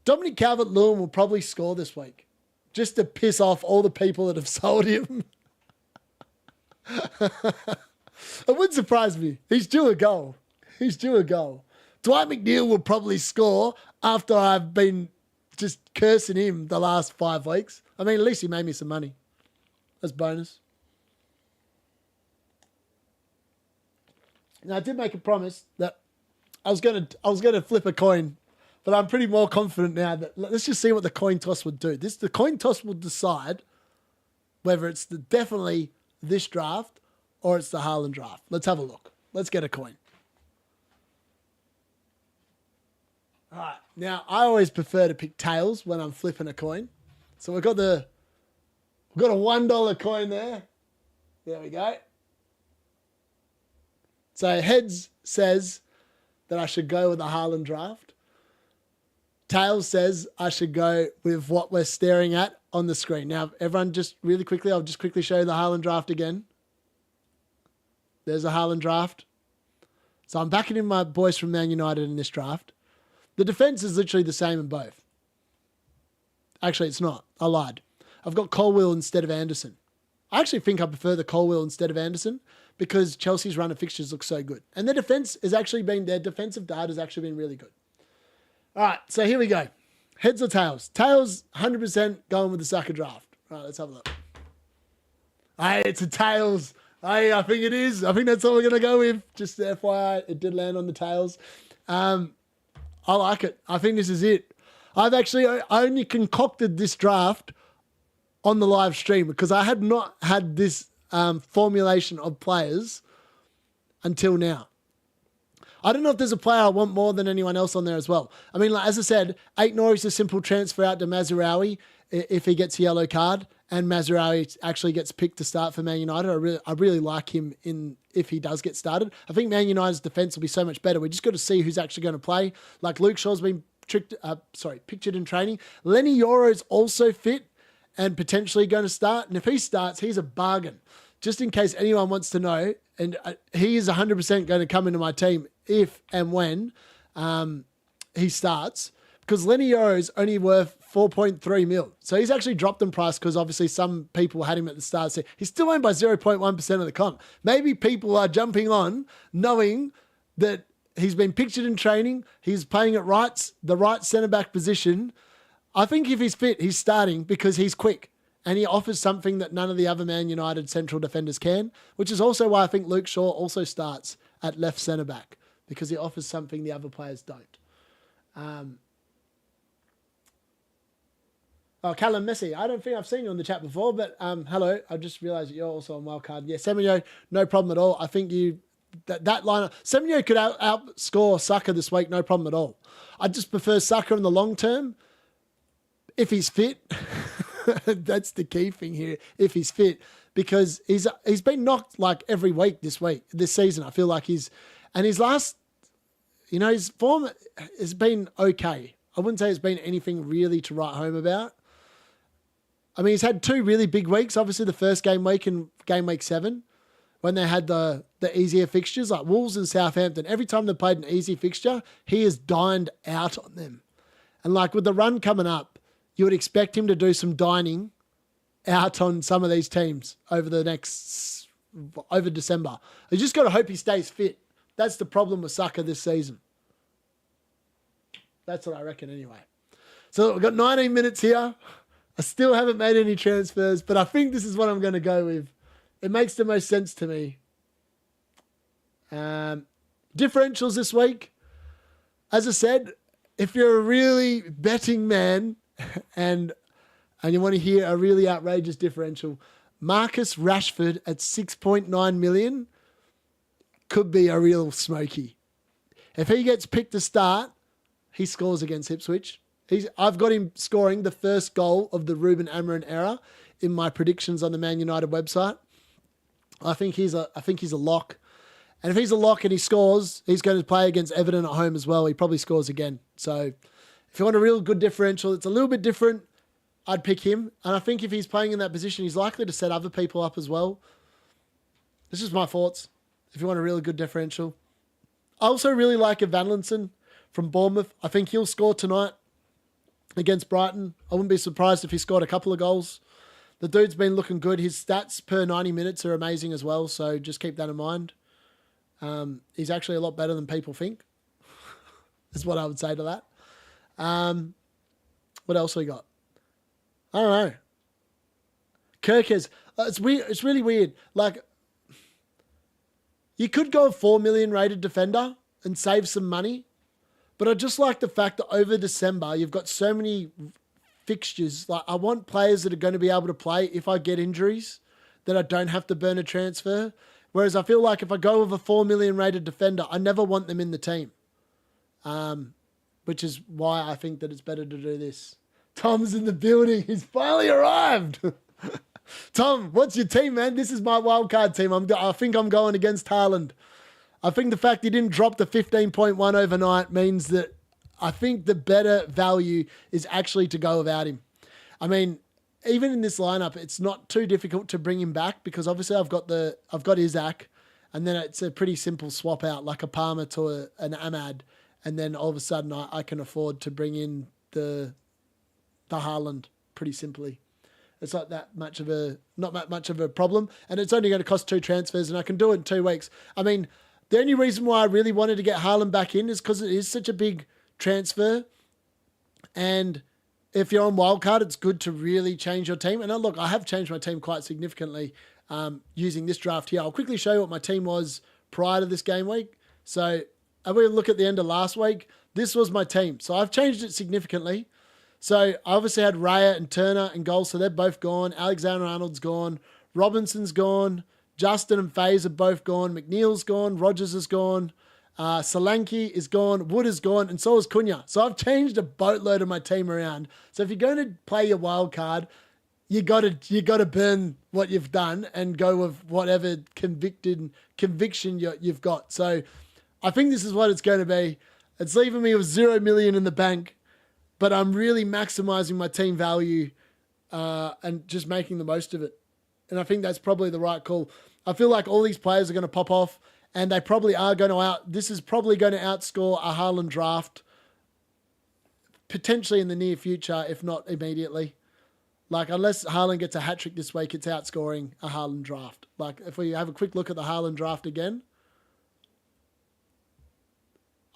Dominic Calvert-Lewin will probably score this week just to piss off all the people that have sold him. It wouldn't surprise me. He's due a goal. Dwight McNeil will probably score after I've been just cursing him the last 5 weeks. I mean, at least he made me some money. That's bonus. Now, I did make a promise that I was gonna flip a coin, but I'm pretty more confident now that let's just see what the coin toss would do. The coin toss will decide whether it's definitely this draft or it's the Haaland draft. Let's have a look. Let's get a coin. All right. Now, I always prefer to pick tails when I'm flipping a coin. So we've got a $1 coin there. There we go. So heads says that I should go with the Haaland draft. Tails says I should go with what we're staring at on the screen. Now, everyone, just really quickly, I'll just quickly show you the Haaland draft again. There's a Haaland draft. So I'm backing in my boys from Man United in this draft. The defense is literally the same in both. Actually, it's not. I lied. I've got Colwill instead of Anderson. I actually think I prefer the Colwill instead of Anderson because Chelsea's run of fixtures looks so good. And their defense has actually been, their defensive data has actually been really good. All right, so here we go. Heads or tails? Tails, 100% going with the Saka draft. All right, let's have a look. Hey, it's a tails. Hey, I think it is. I think that's all we're going to go with. Just FYI, it did land on the tails. I like it. I think this is it. I only concocted this draft on the live stream because I had not had this formulation of players until now. I don't know if there's a player I want more than anyone else on there as well. I mean, like, as I said, Ait-Nour is a simple transfer out to Mazraoui if he gets a yellow card and Mazraoui actually gets picked to start for Man United. I really like him if he does get started. I think Man United's defense will be so much better. We just got to see who's actually going to play. Like Luke Shaw's been pictured in training. Lenny Yoro's also fit and potentially going to start. And if he starts, he's a bargain. Just in case anyone wants to know, and he is 100% going to come into my team if and when he starts, because Lenny Yoro is only worth 4.3 mil. So he's actually dropped in price because obviously some people had him at the start. So he's still owned by 0.1% of the comp. Maybe people are jumping on knowing that he's been pictured in training. He's playing at the right centre-back position. I think if he's fit, he's starting because he's quick. And he offers something that none of the other Man United central defenders can, which is also why I think Luke Shaw also starts at left centre-back because he offers something the other players don't. Callum Messi. I don't think I've seen you on the chat before, but hello. I just realised that you're also on wildcard. Yeah, Semenyo, no problem at all. I think that lineup. Semenyo could outscore Saka this week, no problem at all. I just prefer Saka in the long term if he's fit. That's the key thing here. If he's fit, because he's been knocked like every week this season. I feel like his last, his form has been okay. I wouldn't say it's been anything really to write home about. I mean, he's had 2 really big weeks. Obviously, the first game week and game week 7, when they had the easier fixtures like Wolves and Southampton. Every time they played an easy fixture, he has dined out on them. And like with the run coming up, you would expect him to do some dining out on some of these teams over December. You just got to hope he stays fit. That's the problem with Saka this season. That's what I reckon anyway. So we've got 19 minutes here. I still haven't made any transfers, but I think this is what I'm going to go with. It makes the most sense to me. Differentials this week. As I said, if you're a really betting man and you want to hear a really outrageous differential, Marcus Rashford at 6.9 million could be a real smoky. If he gets picked to start, he scores against Ipswich. I've got him scoring the first goal of the Ruben Amorim era in my predictions on the Man United website. I think he's a lock. And if he's a lock and he scores, he's going to play against Everton at home as well. He probably scores again. So if you want a real good differential, it's a little bit different, I'd pick him. And I think if he's playing in that position, he's likely to set other people up as well. This is my thoughts. If you want a really good differential. I also really like Evanlinson from Bournemouth. I think he'll score tonight against Brighton. I wouldn't be surprised if he scored a couple of goals. The dude's been looking good. His stats per 90 minutes are amazing as well, so just keep that in mind. He's actually a lot better than people think. Is what I would say to that. What else we got? I don't know. Kirkes. It's weird. It's really weird. Like, you could go a 4 million rated defender and save some money. But I just like the fact that over December, you've got so many fixtures. Like, I want players that are going to be able to play if I get injuries, that I don't have to burn a transfer. Whereas I feel like if I go with a 4 million rated defender, I never want them in the team. Which is why I think that it's better to do this. Tom's in the building. He's finally arrived. Tom, what's your team, man? This is my wildcard team. I think I'm going against Haaland. I think the fact he didn't drop the 15.1 overnight means that I think the better value is actually to go without him. I mean, even in this lineup, it's not too difficult to bring him back because obviously I've got Isaac, and then it's a pretty simple swap out, like a Palmer to an Ahmad, and then all of a sudden I can afford to bring in the Haaland pretty simply. It's not much of a problem, and it's only going to cost 2 transfers, and I can do it in 2 weeks. I mean, the only reason why I really wanted to get Haaland back in is because it is such a big transfer, and if you're on wildcard, it's good to really change your team. And look, I have changed my team quite significantly using this draft here. I'll quickly show you what my team was prior to this game week. So if we look at the end of last week, this was my team. So I've changed it significantly. So I obviously had Raya and Turner in goals, so they're both gone. Alexander-Arnold's gone. Robinson's gone. Justin and Faze are both gone. McNeil's gone. Rogers is gone. Solanke is gone. Wood is gone. And so is Cunha. So I've changed a boatload of my team around. So if you're going to play your wild card, you got to burn what you've done and go with whatever conviction you've got. So I think this is what it's going to be. It's leaving me with 0 million in the bank, but I'm really maximizing my team value and just making the most of it. And I think that's probably the right call. I feel like all these players are going to pop off, and they probably are going to this is probably going to outscore a Haaland draft, potentially in the near future, if not immediately. Like, unless Haaland gets a hat-trick this week, it's outscoring a Haaland draft. Like, if we have a quick look at the Haaland draft again,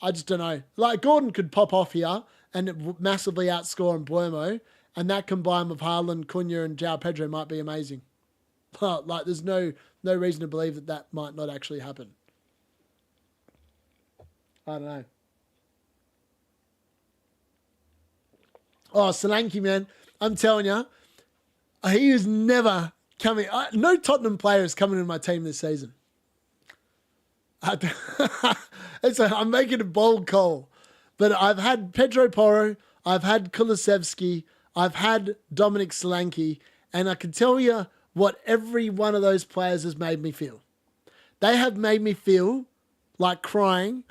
I just don't know. Like, Gordon could pop off here and massively outscore Mbeumo, and that combined with Haaland, Cunha, and João Pedro might be amazing. But, like, there's no reason to believe that might not actually happen. I don't know. Oh, Solanke, man. I'm telling you, he is never coming. No Tottenham player is coming in my team this season. I'm making a bold call. But I've had Pedro Porro, I've had Kulusevski, I've had Dominic Solanke, and I can tell you what every one of those players has made me feel. They have made me feel like crying.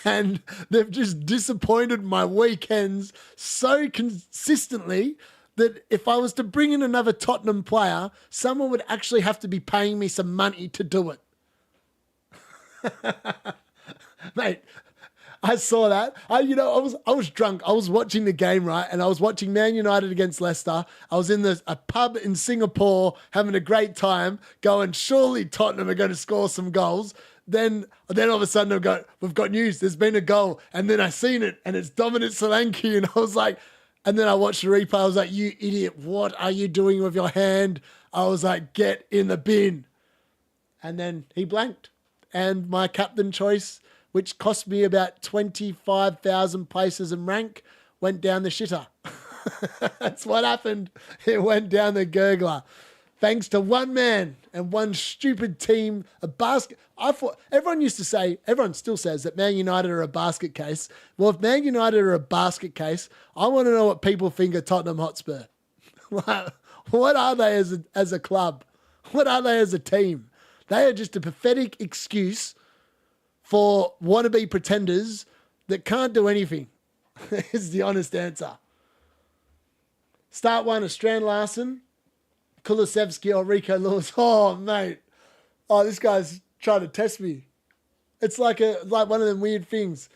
And they've just disappointed my weekends so consistently that if I was to bring in another Tottenham player, someone would actually have to be paying me some money to do it. Mate, I saw that. I was drunk. I was watching the game, right? And I was watching Man United against Leicester. I was in a pub in Singapore having a great time, going, surely Tottenham are going to score some goals. Then all of a sudden we've got news. There's been a goal. And then I seen it, and it's Dominic Solanke. And I was like, and then I watched the replay. I was like, you idiot, what are you doing with your hand? I was like, get in the bin. And then he blanked. And my captain choice, which cost me about 25,000 places and rank, went down the shitter. That's what happened. It went down the gurgler. Thanks to one man and one stupid team, a basket. I thought everyone used to say, everyone still says that Man United are a basket case. Well, if Man United are a basket case, I want to know what people think of Tottenham Hotspur. What are they as a club? What are they as a team? They are just a pathetic excuse for wannabe pretenders that can't do anything. Is the honest answer. Start one of Strand Larson, Kulusevski or Rico Lewis. Oh, mate. Oh, this guy's trying to test me. It's like one of them weird things.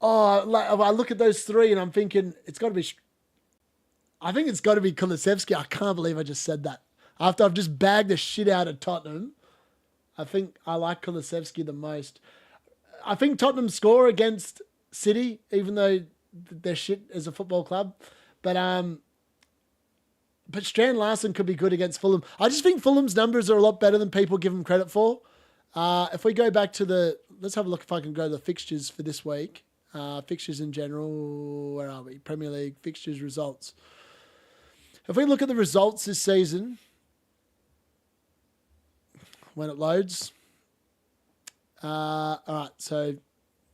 Oh, like I look at those three and I'm thinking I think it's got to be Kulusevski. I can't believe I just said that. After I've just bagged the shit out of Tottenham, I think I like Kulusevski the most. I think Tottenham score against City, even though they're shit as a football club. But Strand Larson could be good against Fulham. I just think Fulham's numbers are a lot better than people give them credit for. If we go back to let's have a look if I can go to the fixtures for this week. Fixtures in general, where are we? Premier League fixtures results. If we look at the results this season, when it loads. All right, so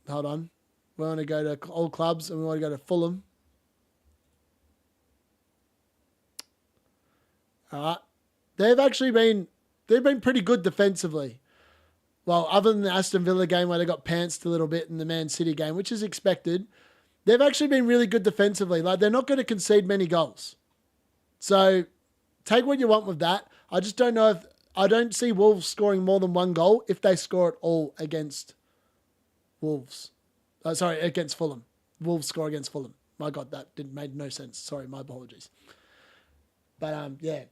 hold on. We want to go to all clubs and we want to go to Fulham. All right. They've been pretty good defensively. Well, other than the Aston Villa game where they got pantsed a little bit in the Man City game, which is expected, they've actually been really good defensively. Like, they're not going to concede many goals. So take what you want with that. I just don't know I don't see Wolves scoring more than one goal if they score it all against Wolves. Against Fulham. Wolves score against Fulham. My God, that made no sense. Sorry, my apologies. But yeah.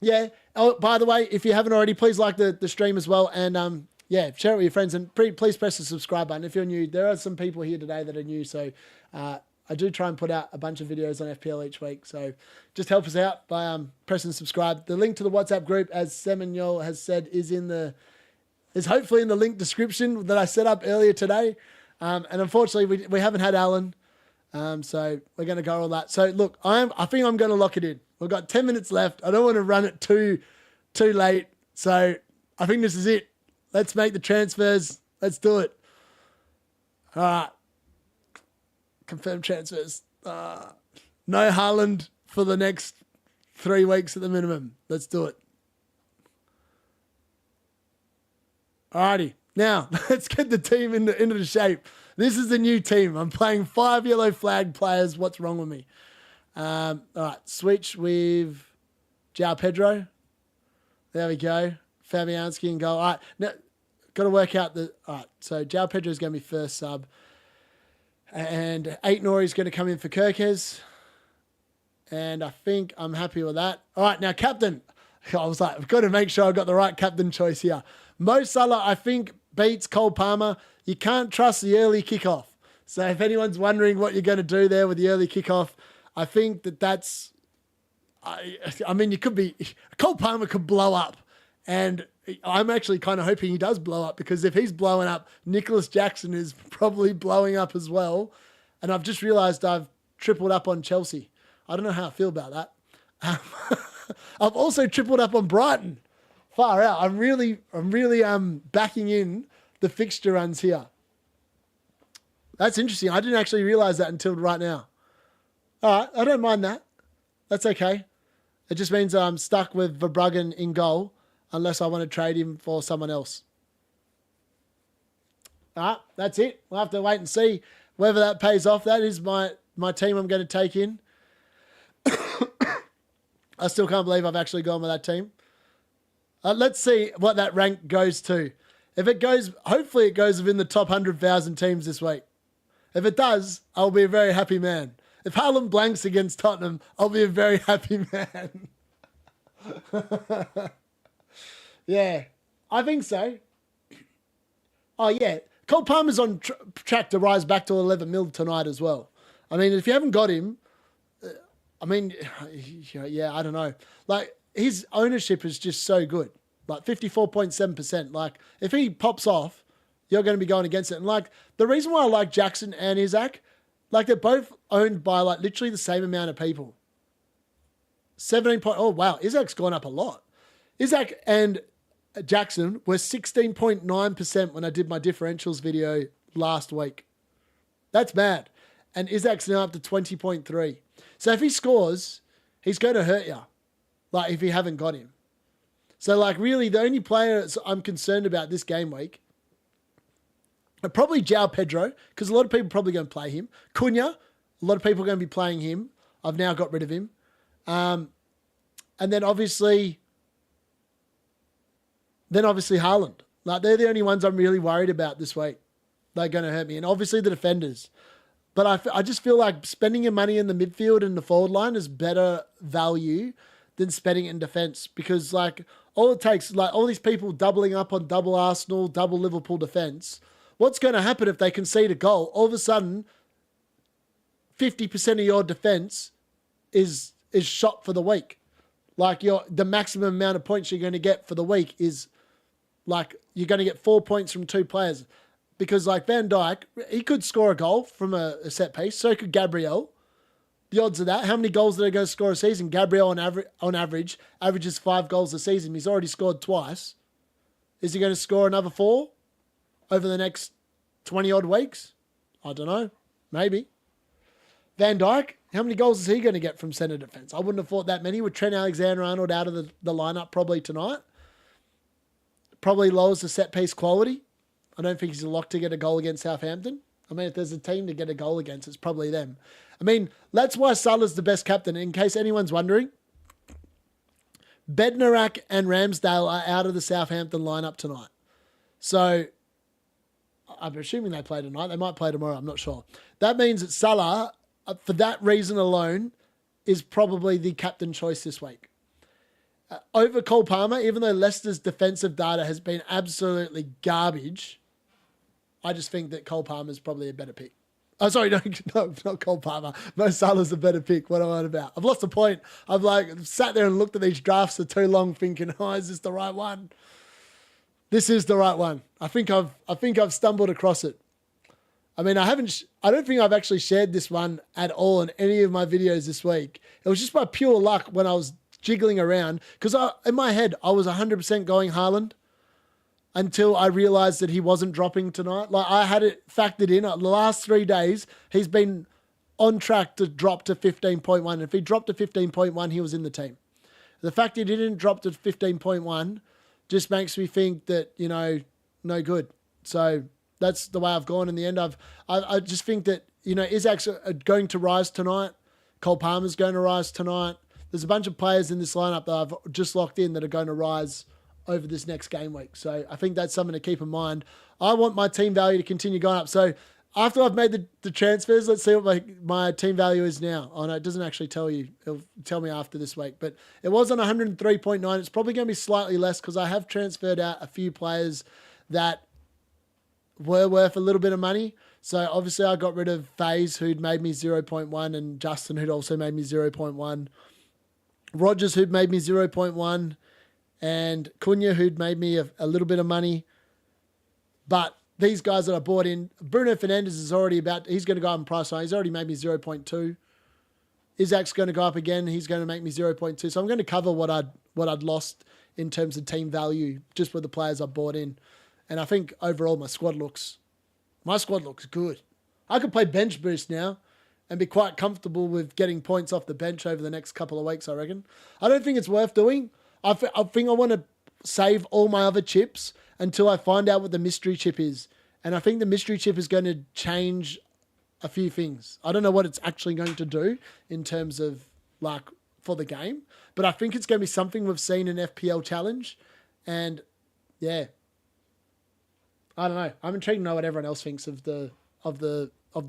Yeah. Oh, by the way, if you haven't already, please like the stream as well. And yeah, share it with your friends. And please press the subscribe button if you're new. There are some people here today that are new. So I do try and put out a bunch of videos on FPL each week. So just help us out by pressing subscribe. The link to the WhatsApp group, as Semenyo has said, is hopefully in the link description that I set up earlier today. And unfortunately, we haven't had Alan. So we're going to go all that. So look, I think I'm going to lock it in. We've got 10 minutes left. I don't want to run it too late. So I think this is it. Let's make the transfers. Let's do it. All right. Confirm transfers. No Haaland for the next 3 weeks at the minimum. Let's do it. Alrighty. Now, let's get the team into the shape. This is the new team. I'm playing 5 yellow flag players. What's wrong with me? All right. Switch with João Pedro. There we go. Fabianski in goal. All right. Now, got to work out all right. So, João Pedro is going to be first sub. And Aitnori is going to come in for Kirkes. And I think I'm happy with that. All right, now captain. I was like, I've got to make sure I've got the right captain choice here. Mo Salah, I think, beats Cole Palmer. You can't trust the early kickoff. So if anyone's wondering what you're going to do there with the early kickoff, I think that's... I mean, you could be... Cole Palmer could blow up. And I'm actually kind of hoping he does blow up, because if he's blowing up, Nicholas Jackson is probably blowing up as well. And I've just realised I've tripled up on Chelsea. I don't know how I feel about that. I've also tripled up on Brighton. Far out. I'm really backing in the fixture runs here. That's interesting. I didn't actually realise that until right now. All right, I don't mind that. That's okay. It just means I'm stuck with Verbruggen in goal, unless I want to trade him for someone else. All right, that's it. We'll have to wait and see whether that pays off. That is my team I'm going to take in. I still can't believe I've actually gone with that team. Let's see what that rank goes to. If it goes, hopefully it goes within the top 100,000 teams this week. If it does, I'll be a very happy man. If Haaland blanks against Tottenham, I'll be a very happy man. Yeah, I think so. Oh, yeah. Cole Palmer's on track to rise back to 11 mil tonight as well. I mean, if you haven't got him, I mean, yeah, I don't know. Like, his ownership is just so good. Like, 54.7%. Like, if he pops off, you're going to be going against it. And like the reason why I like Jackson and Isaac, like they're both owned by like literally the same amount of people. 17 point. Oh wow, Isaac's gone up a lot. Isaac and Jackson were 16.9% when I did my differentials video last week. That's bad. And Isaac's now up to 20.3. So if he scores, he's going to hurt you. Like if you haven't got him. So like really the only player I'm concerned about this game week are probably João Pedro, because a lot of people are probably going to play him. Cunha, a lot of people are going to be playing him. I've now got rid of him. And then obviously Haaland. Like they're the only ones I'm really worried about this week. They're going to hurt me. And obviously the defenders. But I just feel like spending your money in the midfield and the forward line is better value than spending it in defence. Because like all it takes, like all these people doubling up on double Arsenal, double Liverpool defence. What's going to happen if they concede a goal? All of a sudden, 50% of your defence is shot for the week. Like the maximum amount of points you're going to get for the week is like you're going to get 4 points from 2 players. Because like Van Dijk, he could score a goal from a set piece. So could Gabriel. The odds of that. How many goals did he go score a season? Gabriel on average averages 5 goals a season. He's already scored twice. Is he going to score another 4 over the next 20 odd weeks? I don't know. Maybe. Van Dijk, how many goals is he going to get from centre defence? I wouldn't have thought that many with Trent Alexander-Arnold out of the lineup probably tonight. Probably lowers the set piece quality. I don't think he's a lock to get a goal against Southampton. I mean, if there's a team to get a goal against, it's probably them. I mean, that's why Salah's the best captain. In case anyone's wondering, Bednarak and Ramsdale are out of the Southampton lineup tonight. So I'm assuming they play tonight. They might play tomorrow. I'm not sure. That means that Salah, for that reason alone, is probably the captain choice this week. Over Cole Palmer, even though Leicester's defensive data has been absolutely garbage, I just think that Cole Palmer is probably a better pick. Oh, sorry, no, not Cole Palmer. Mo Salah's a better pick. What am I on about? I've lost the point. I've like sat there and looked at these drafts for too long thinking, oh, is this the right one? This is the right one. I think I've stumbled across it. I mean, I don't think I've actually shared this one at all in any of my videos this week. It was just by pure luck when I was jiggling around, because in my head, I was 100% going Haaland until I realized that he wasn't dropping tonight. Like I had it factored in. The last 3 days, he's been on track to drop to 15.1. If he dropped to 15.1, he was in the team. The fact that he didn't drop to 15.1 just makes me think that, no good. So that's the way I've gone in the end. I just think that, Isaac's going to rise tonight. Cole Palmer's going to rise tonight. There's a bunch of players in this lineup that I've just locked in that are going to rise over this next game week. So I think that's something to keep in mind. I want my team value to continue going up. So after I've made the transfers, let's see what my team value is now. Oh no, it doesn't actually tell you. It'll tell me after this week. But it was on 103.9. It's probably going to be slightly less because I have transferred out a few players that were worth a little bit of money. So obviously I got rid of FaZe, who'd made me 0.1, and Justin, who'd also made me 0.1. Rogers, who'd made me 0.1, and Cunha, who'd made me a little bit of money. But these guys that I bought in, Bruno Fernandes is already he's going to go up in price. He's already made me 0.2. Isaac's going to go up again. He's going to make me 0.2. So I'm going to cover what I'd lost in terms of team value just with the players I bought in. And I think overall my squad looks good. I could play bench boost now and be quite comfortable with getting points off the bench over the next couple of weeks, I reckon. I don't think it's worth doing. I think I want to save all my other chips until I find out what the mystery chip is. And I think the mystery chip is going to change a few things. I don't know what it's actually going to do in terms of like for the game, but I think it's going to be something we've seen in FPL Challenge. And yeah, I don't know. I'm intrigued to know what everyone else thinks of the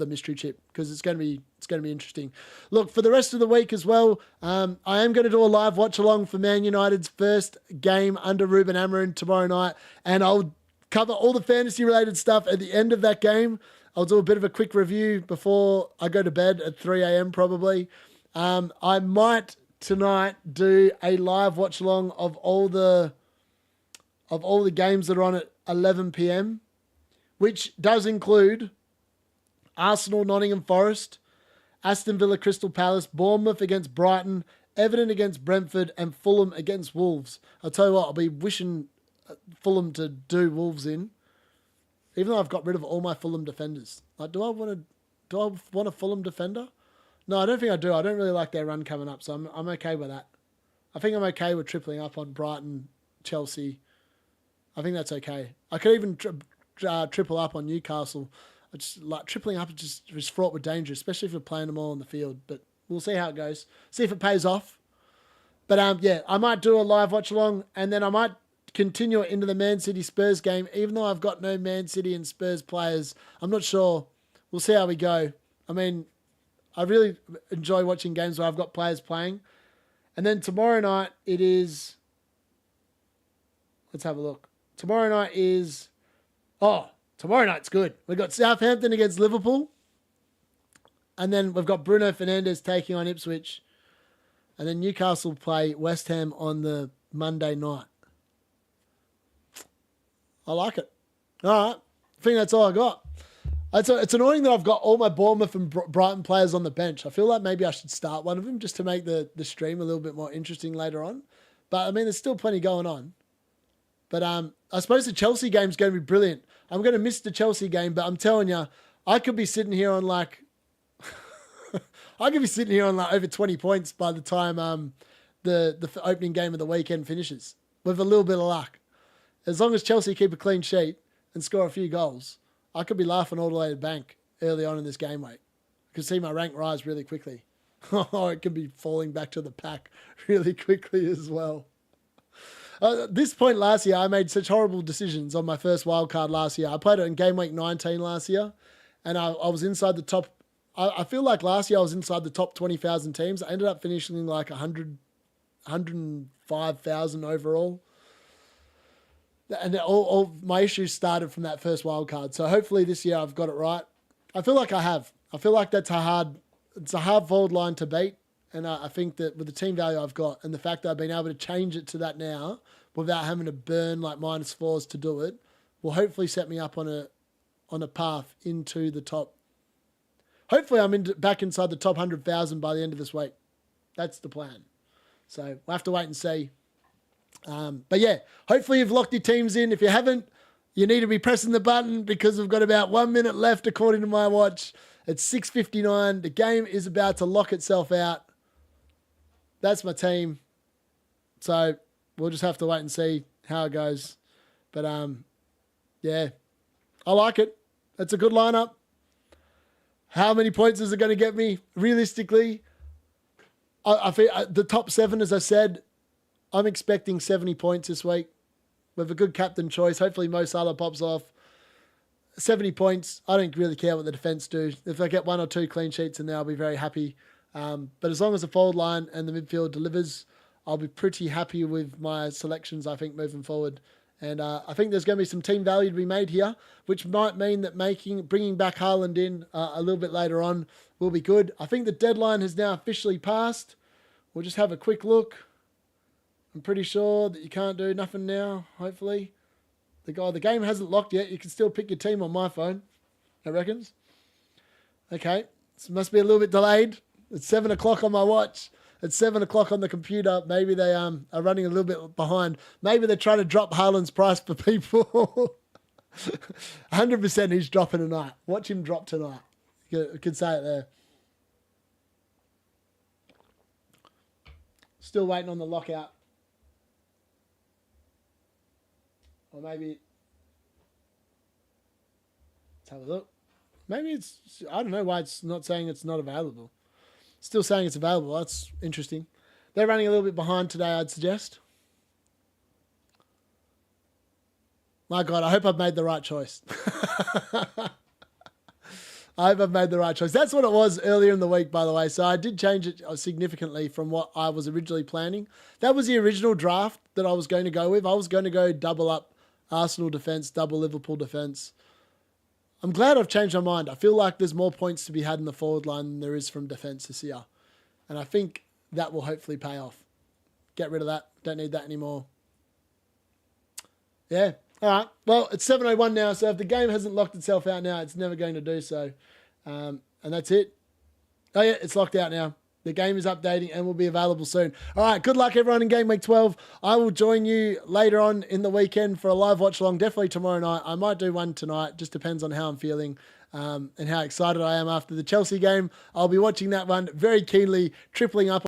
mystery chip, because it's going to be interesting. Look, for the rest of the week as well, I am going to do a live watch along for Man United's first game under Ruben Amorim tomorrow night, and I'll cover all the fantasy related stuff at the end of that game. I'll do a bit of a quick review before I go to bed at 3 a.m. probably. I might tonight do a live watch along of all the games that are on at 11 p.m. which does include Arsenal, Nottingham Forest, Aston Villa, Crystal Palace, Bournemouth against Brighton, Everton against Brentford, and Fulham against Wolves. I'll tell you what, I'll be wishing Fulham to do Wolves in, even though I've got rid of all my Fulham defenders. Like, do I want a Fulham defender? No, I don't think I do. I don't really like their run coming up, so I'm okay with that. I think I'm okay with tripling up on Brighton, Chelsea. I think that's okay. I could even triple up on Newcastle. I just like tripling up is just fraught with danger, especially if you're playing them all on the field. But we'll see how it goes. See if it pays off. But yeah, I might do a live watch along, and then I might continue it into the Man City Spurs game, even though I've got no Man City and Spurs players. I'm not sure. We'll see how we go. I mean, I really enjoy watching games where I've got players playing. And then tomorrow night it is... Let's have a look. Tomorrow night's good. We've got Southampton against Liverpool. And then we've got Bruno Fernandes taking on Ipswich. And then Newcastle play West Ham on the Monday night. I like it. All right. I think that's all I got. It's annoying that I've got all my Bournemouth and Brighton players on the bench. I feel like maybe I should start one of them just to make the stream a little bit more interesting later on. But, I mean, there's still plenty going on. But I suppose the Chelsea game's going to be brilliant. I'm going to miss the Chelsea game, but I'm telling you, I could be sitting here on like... I could be sitting here on like over 20 points by the time the opening game of the weekend finishes with a little bit of luck. As long as Chelsea keep a clean sheet and score a few goals, I could be laughing all the way to the bank early on in this game week. I could see my rank rise really quickly. Oh, it could be falling back to the pack really quickly as well. At this point last year, I made such horrible decisions on my first wildcard last year. I played it in game week 19 last year, and I was inside the top. I feel like last year I was inside the top 20,000 teams. I ended up finishing like 105,000 overall. And all my issues started from that first wild card. So hopefully this year I've got it right. I feel like I have. I feel like it's a hard forward line to beat. And I think that with the team value I've got and the fact that I've been able to change it to that now without having to burn like -4s to do it, will hopefully set me up on a path into the top. Hopefully I'm back inside the top 100,000 by the end of this week. That's the plan. So we'll have to wait and see. But yeah, hopefully you've locked your teams in. If you haven't, you need to be pressing the button because we've got about 1 minute left according to my watch. It's 6:59. The game is about to lock itself out. That's my team. So we'll just have to wait and see how it goes. But yeah, I like it. It's a good lineup. How many points is it going to get me? Realistically, I feel the top 7, as I said, I'm expecting 70 points this week with a good captain choice. Hopefully Mo Salah pops off. 70 points. I don't really care what the defense do. If I get 1 or 2 clean sheets in there, I'll be very happy. But as long as the forward line and the midfield delivers, I'll be pretty happy with my selections, I think, moving forward. And I think there's going to be some team value to be made here, which might mean that bringing back Haaland in a little bit later on will be good. I think the deadline has now officially passed. We'll just have a quick look. I'm pretty sure that you can't do nothing now, hopefully. The game hasn't locked yet. You can still pick your team on my phone, I reckons. Okay, this must be a little bit delayed. It's 7 o'clock on my watch. It's 7 o'clock on the computer. Maybe they are running a little bit behind. Maybe they're trying to drop Haaland's price for people. 100% he's dropping tonight. Watch him drop tonight. You could say it there. Still waiting on the lockout. Or maybe... Let's have a look. Maybe it's... I don't know why it's not saying it's not available. Still saying it's available. That's interesting. They're running a little bit behind today, I'd suggest. My God, I hope I've made the right choice. I hope I've made the right choice. That's what it was earlier in the week, by the way. So I did change it significantly from what I was originally planning. That was the original draft that I was going to go with. I was going to go double up Arsenal defence, double Liverpool defence. I'm glad I've changed my mind. I feel like there's more points to be had in the forward line than there is from defence this year. And I think that will hopefully pay off. Get rid of that. Don't need that anymore. Yeah, All right. Well, it's 7:01 now, so if the game hasn't locked itself out now, it's never going to do so. And that's it. Oh, yeah, it's locked out now. The game is updating and will be available soon. All right, good luck, everyone, in Game Week 12. I will join you later on in the weekend for a live watch-along, definitely tomorrow night. I might do one tonight, just depends on how I'm feeling and how excited I am after the Chelsea game. I'll be watching that one very keenly, tripling up